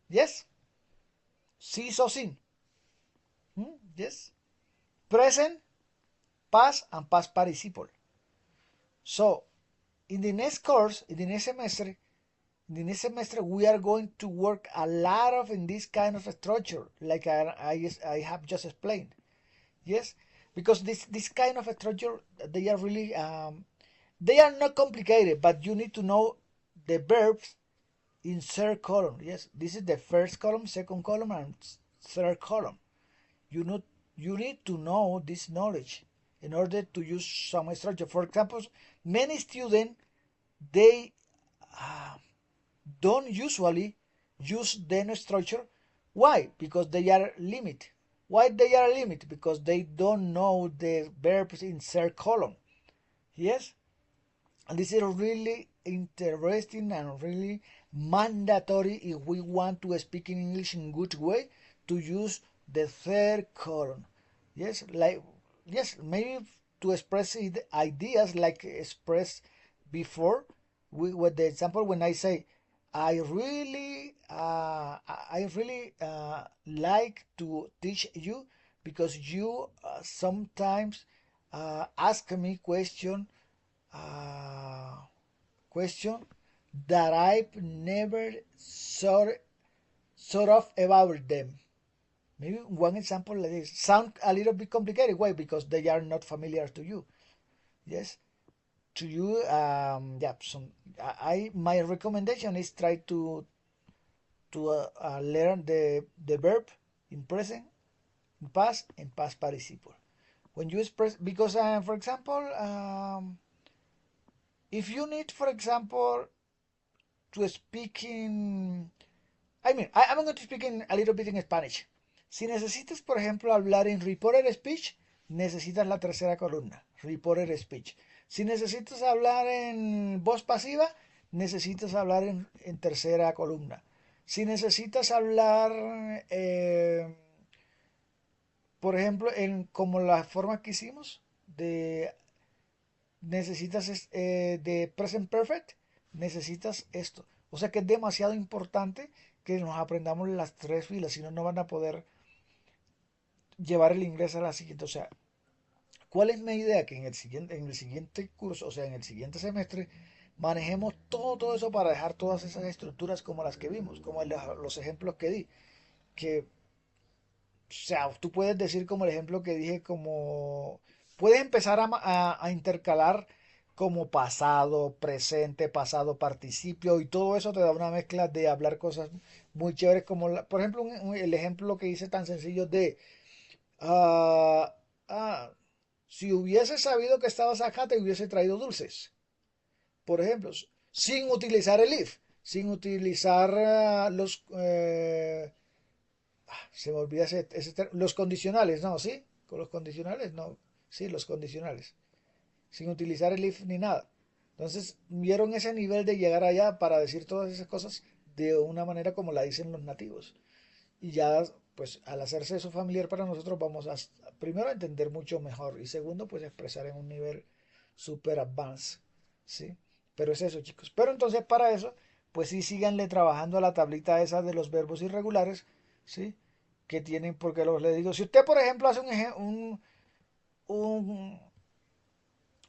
Yes. See, saw, seen. Yes. Present, past, and past participle. So, in the next course, in the next semester, we are going to work a lot of in this kind of structure, like I have just explained. Yes, because this kind of structure, they are really they are not complicated, but you need to know the verbs in third column. Yes, this is the first column, second column, and third column. You need to know this knowledge in order to use some structure. For example, many students, they don't usually use the structure. Why? Because they are limited. Why they are limited? Because they don't know the verbs in third column. Yes, and this is really interesting and really mandatory if we want to speak in English in good way, to use the third column. Yes, maybe to express ideas like expressed before. With the example, when I say I really like to teach you because you sometimes ask me uh, question that I've never thought of about them. Maybe one example like this sound a little bit complicated. Why? Because they are not familiar to you. Yes, to you. Yeah. My recommendation is try to learn the verb in present, in past, and past participle. when you express, because for example, if you need, for example, to speak in, I'm going to speak in a little bit in Spanish. Si necesitas, por ejemplo, hablar en reported speech, necesitas la tercera columna, reported speech. Si necesitas hablar en voz pasiva, necesitas hablar en tercera columna. Si necesitas hablar, por ejemplo, en como la forma que hicimos, necesitas de present perfect, necesitas esto. O sea que es demasiado importante que nos aprendamos las tres filas, si no, no van a poder llevar el inglés a la siguiente. O sea, ¿cuál es mi idea? Que en el siguiente curso, o sea, en el siguiente semestre, manejemos todo eso para dejar todas esas estructuras como las que vimos, como los ejemplos que di. Que, o sea, tú puedes decir como el ejemplo que dije, como puedes empezar a intercalar como pasado, presente, pasado, participio, y todo eso te da una mezcla de hablar cosas muy chéveres, como por ejemplo el ejemplo que hice tan sencillo de ah, ah, si hubiese sabido que estabas acá, te hubiese traído dulces. Por ejemplo, sin utilizar el if, sin utilizar se me olvida los condicionales, no, ¿sí? Con los condicionales, no, sí, los condicionales. Sin utilizar el if ni nada. Entonces, vieron ese nivel de llegar allá para decir todas esas cosas de una manera como la dicen los nativos. Y ya, pues, al hacerse eso familiar para nosotros, vamos a, primero, a entender mucho mejor. Y segundo, pues, expresar en un nivel super advanced, ¿sí? Pero es eso, chicos. Pero entonces, para eso, pues sí, síganle trabajando a la tablita esa de los verbos irregulares, ¿sí? Que tienen, porque les digo, si usted, por ejemplo, hace un,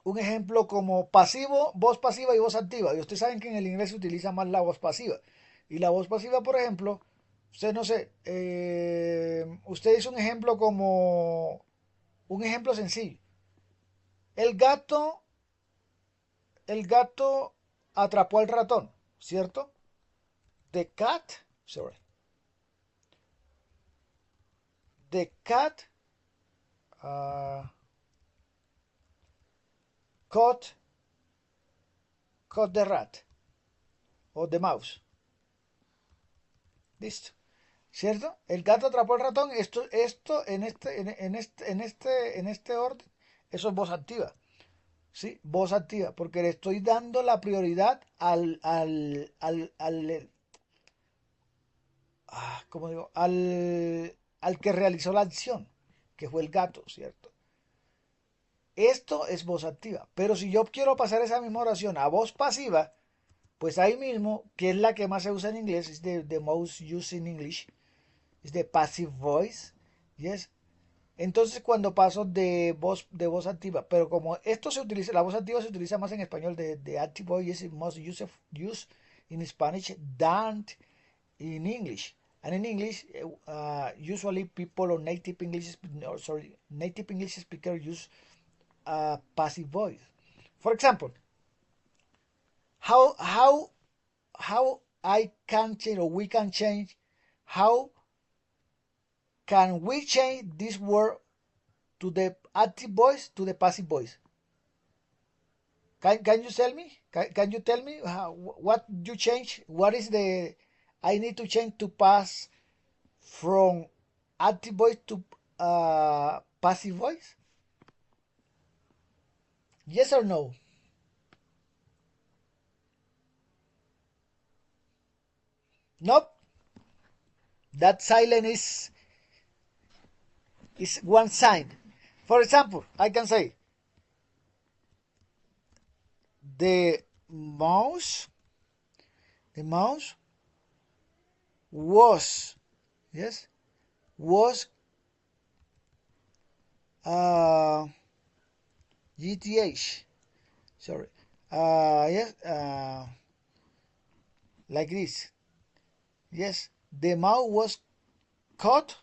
un ejemplo como pasivo, voz pasiva y voz activa. Y ustedes saben que en el inglés se utiliza más la voz pasiva. Y la voz pasiva, por ejemplo, usted no sé, usted hizo un ejemplo como un ejemplo sencillo. El gato, el gato atrapó al ratón, ¿cierto? The cat, sorry. The cat caught, caught the rat o the mouse. Listo. ¿Cierto? El gato atrapó al ratón. Esto en este orden, eso es voz activa. ¿Sí? Voz activa. Porque le estoy dando la prioridad ¿cómo digo? Al que realizó la acción, que fue el gato, ¿cierto? Esto es voz activa. Pero si yo quiero pasar esa misma oración a voz pasiva, pues ahí mismo, que es la que más se usa en inglés, es the most used in English, es the passive voice, yes. Entonces cuando paso de voz activa, pero como esto se utiliza, la voz activa se utiliza más en español, de active voice is most used in Spanish than in English. And in English, usually people or native English speakers use passive voice. For example, how how how I can change, or we can change, how can we change this word to the active voice to the passive voice? Can you tell me? Can you tell me what you change? What is the I need to change to pass from active voice to passive voice? Yes or no? Nope. That silent is one sign. For example, I can say the mouse the mouse was, yes, was GTH, sorry, yes, like this, yes, the mouse was caught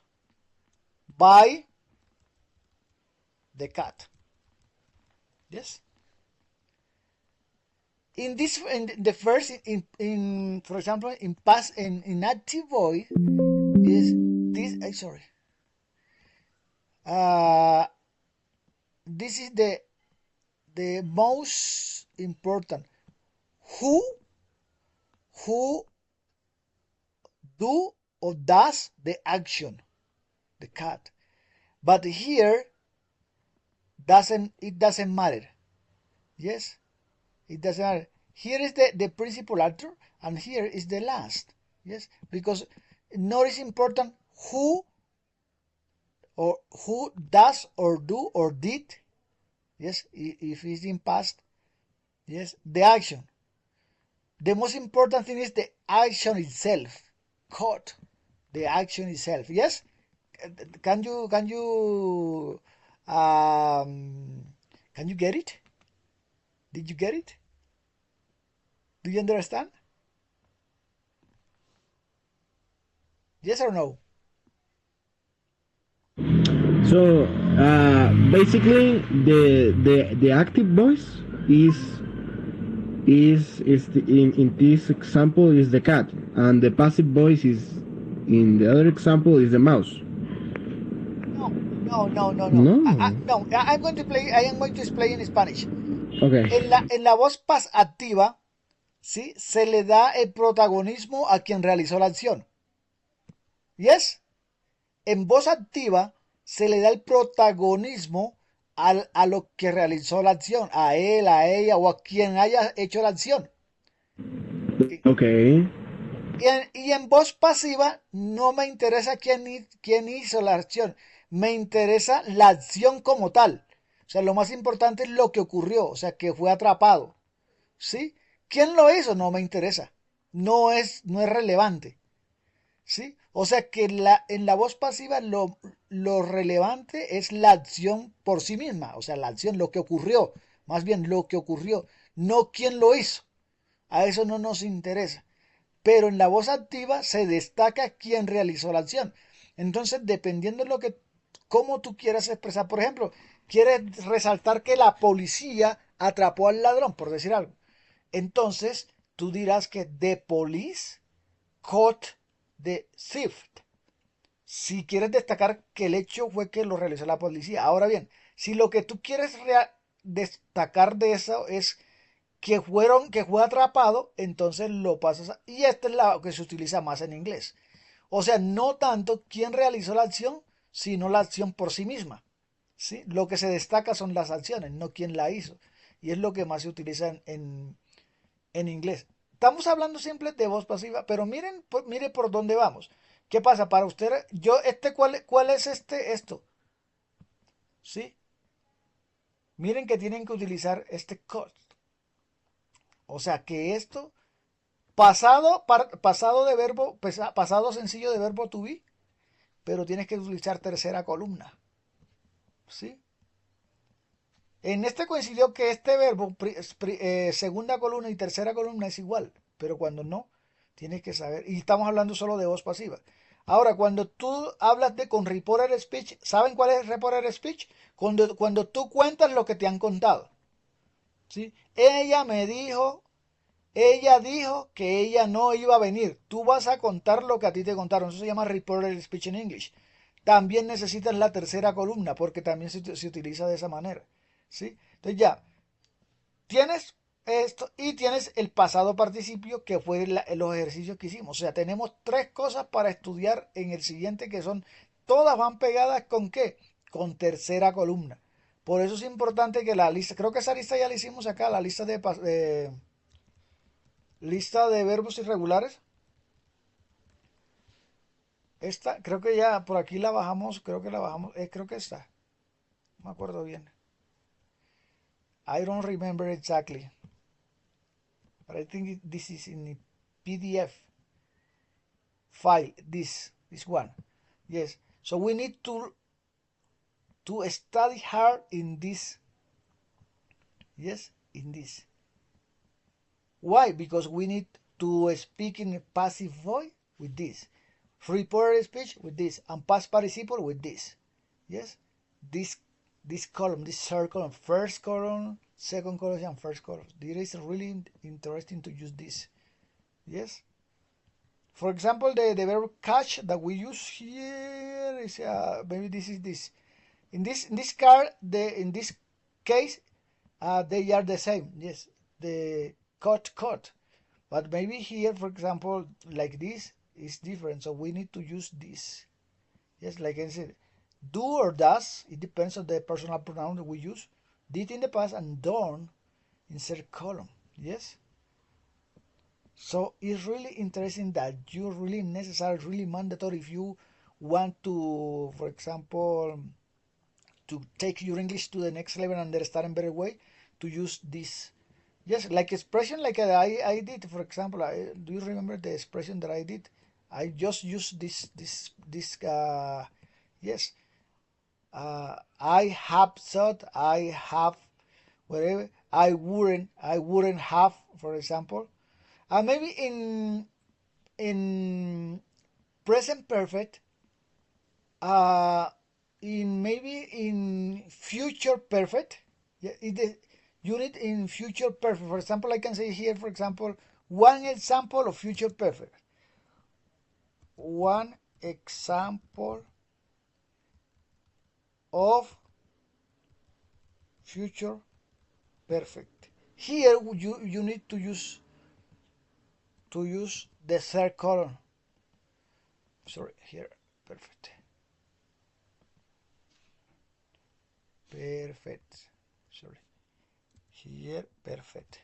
by the cat, yes. In this, in the first, in for example, in active voice is this, sorry, this is the most important. Who do or does the action, the cat. But here it doesn't matter. Yes, it doesn't matter. Here is the principal actor, and here is the last. Yes, because not is important who does or do or did. Yes, if it's in past. Yes, the action. The most important thing is the action itself. Caught. The action itself. Yes, can you get it? Did you get it? Do you understand? Yes or no? So basically, the active voice in this example is the cat, and the passive voice is in the other example is the mouse. No. No. I am going to explain in Spanish. Okay. En la voz activa, ¿sí? Se le da el protagonismo a quien realizó la acción. ¿Yes? En voz activa se le da el protagonismo a lo que realizó la acción, a él, a ella o a quien haya hecho la acción. Okay. Y en voz pasiva no me interesa quién hizo la acción, me interesa la acción como tal. O sea, lo más importante es lo que ocurrió, o sea, que fue atrapado. ¿Sí? ¿Quién lo hizo? No me interesa. No es relevante. ¿Sí? O sea que en la voz pasiva lo relevante es la acción por sí misma. O sea, la acción, lo que ocurrió. Más bien lo que ocurrió. No quién lo hizo. A eso no nos interesa. Pero en la voz activa se destaca quién realizó la acción. Entonces, dependiendo de cómo tú quieras expresar, por ejemplo, quieres resaltar que la policía atrapó al ladrón, por decir algo. Entonces, tú dirás que the police caught the thief. Si quieres destacar que el hecho fue que lo realizó la policía. Ahora bien, si lo que tú quieres destacar de eso es que fue atrapado, entonces lo pasas y esta es la que se utiliza más en inglés. O sea, no tanto quién realizó la acción, sino la acción por sí misma. ¿Sí? Lo que se destaca son las acciones, no quién la hizo. Y es lo que más se utiliza en inglés. Estamos hablando siempre de voz pasiva, pero mire por dónde vamos. ¿Qué pasa? Para usted, ¿cuál es esto? ¿Sí? Miren que tienen que utilizar este code. O sea que esto, pasado de verbo, pasado sencillo de verbo to be, pero tienes que utilizar tercera columna. ¿Sí? En este coincidió que este verbo, segunda columna y tercera columna es igual, pero cuando no, tienes que saber. Y estamos hablando solo de voz pasiva. Ahora, cuando tú hablas con reported speech, ¿saben cuál es reported speech? Cuando tú cuentas lo que te han contado. ¿Sí? Ella dijo que ella no iba a venir. Tú vas a contar lo que a ti te contaron. Eso se llama reported speech en English. También necesitas la tercera columna porque también se utiliza de esa manera. ¿Sí? Entonces ya, tienes esto y tienes el pasado participio que fue los ejercicios que hicimos. O sea, tenemos tres cosas para estudiar en el siguiente que son, todas van pegadas con ¿qué? Con tercera columna. Por eso es importante que la lista, creo que esa lista ya la hicimos acá, la lista lista de verbos irregulares. Esta, creo que ya por aquí la bajamos, creo que la bajamos, creo que esta, no me acuerdo bien. I don't remember exactly. But I think this is in the PDF file, this one. Yes. So we need to study hard in this. Yes, in this. Why? Because we need to speak in a passive voice with this. Reported speech with this. And past participle with this. Yes? This column, this circle, first column, second column, and first column. It is really interesting to use this. Yes? For example, the verb catch that we use here is maybe this is this. In this case, they are the same. Yes, the cut. But maybe here, for example, like this is different. So we need to use this. Yes, like I said, do or does. It depends on the personal pronoun that we use. Did in the past and done insert column. Yes. So it's really interesting that you really necessary, really mandatory if you want to, for example, to take your English to the next level and understand in better way, to use this. Yes, like expression like I did, for example. Do you remember the expression that I did? I just used this yes. I have thought, I have whatever. I wouldn't have, for example. Maybe in present perfect, maybe in future perfect. Yeah, you need in future perfect. For example, I can say here, for example, one example of future perfect. One example of future perfect. Here you need to use the third column. Sorry, here, perfect. Sorry, here, perfect.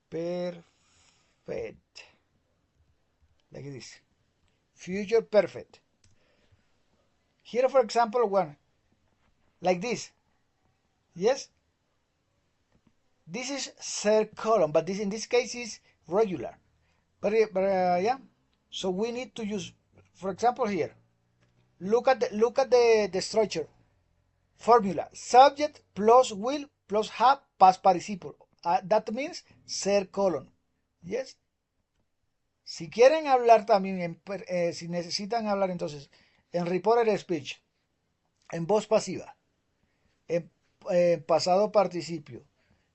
Perfect, like this. Future perfect. Here, for example, one like this. Yes, this is third column, but this in this case is regular. But yeah, so we need to use, for example, here. Look at the structure. Formula: subject plus will plus have past participle. That means third column. Yes. Si quieren hablar también, si necesitan hablar entonces en reported speech, en voz pasiva, en pasado participio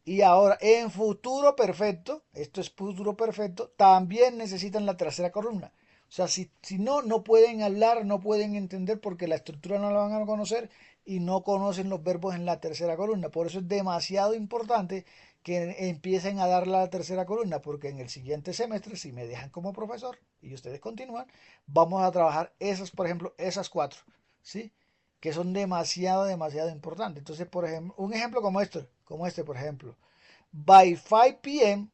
y ahora en futuro perfecto, esto es futuro perfecto, también necesitan la tercera columna. O sea, si no, no pueden hablar, no pueden entender porque la estructura no la van a conocer y no conocen los verbos en la tercera columna. Por eso es demasiado importante que empiecen a dar la tercera columna, porque en el siguiente semestre, si me dejan como profesor y ustedes continúan, vamos a trabajar esas, por ejemplo, esas cuatro, ¿sí? Que son demasiado importantes. Entonces, por ejemplo, un ejemplo como este, por ejemplo, by 5 p.m.,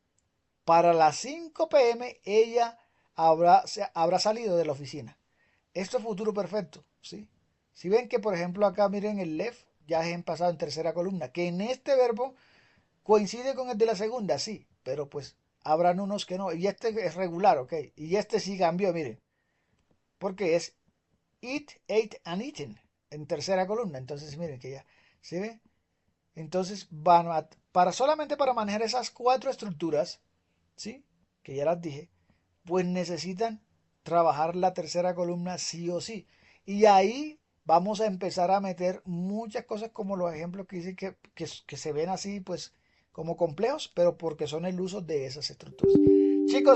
para las 5 p.m., ella habrá salido de la oficina. Esto es futuro perfecto, ¿sí? Si ven que, por ejemplo, acá miren el left, ya es en pasado en tercera columna, que en este verbo coincide con el de la segunda, sí, pero pues habrán unos que no. Y este es regular, ¿ok? Y este sí cambió, miren, porque es eat, ate and eaten en tercera columna. Entonces, miren que ya, ¿se ve? Entonces, solamente para manejar esas cuatro estructuras, ¿sí? Que ya las dije, pues necesitan trabajar la tercera columna sí o sí. Y ahí vamos a empezar a meter muchas cosas como los ejemplos que dicen que se ven así, pues como complejos, pero porque son el uso de esas estructuras.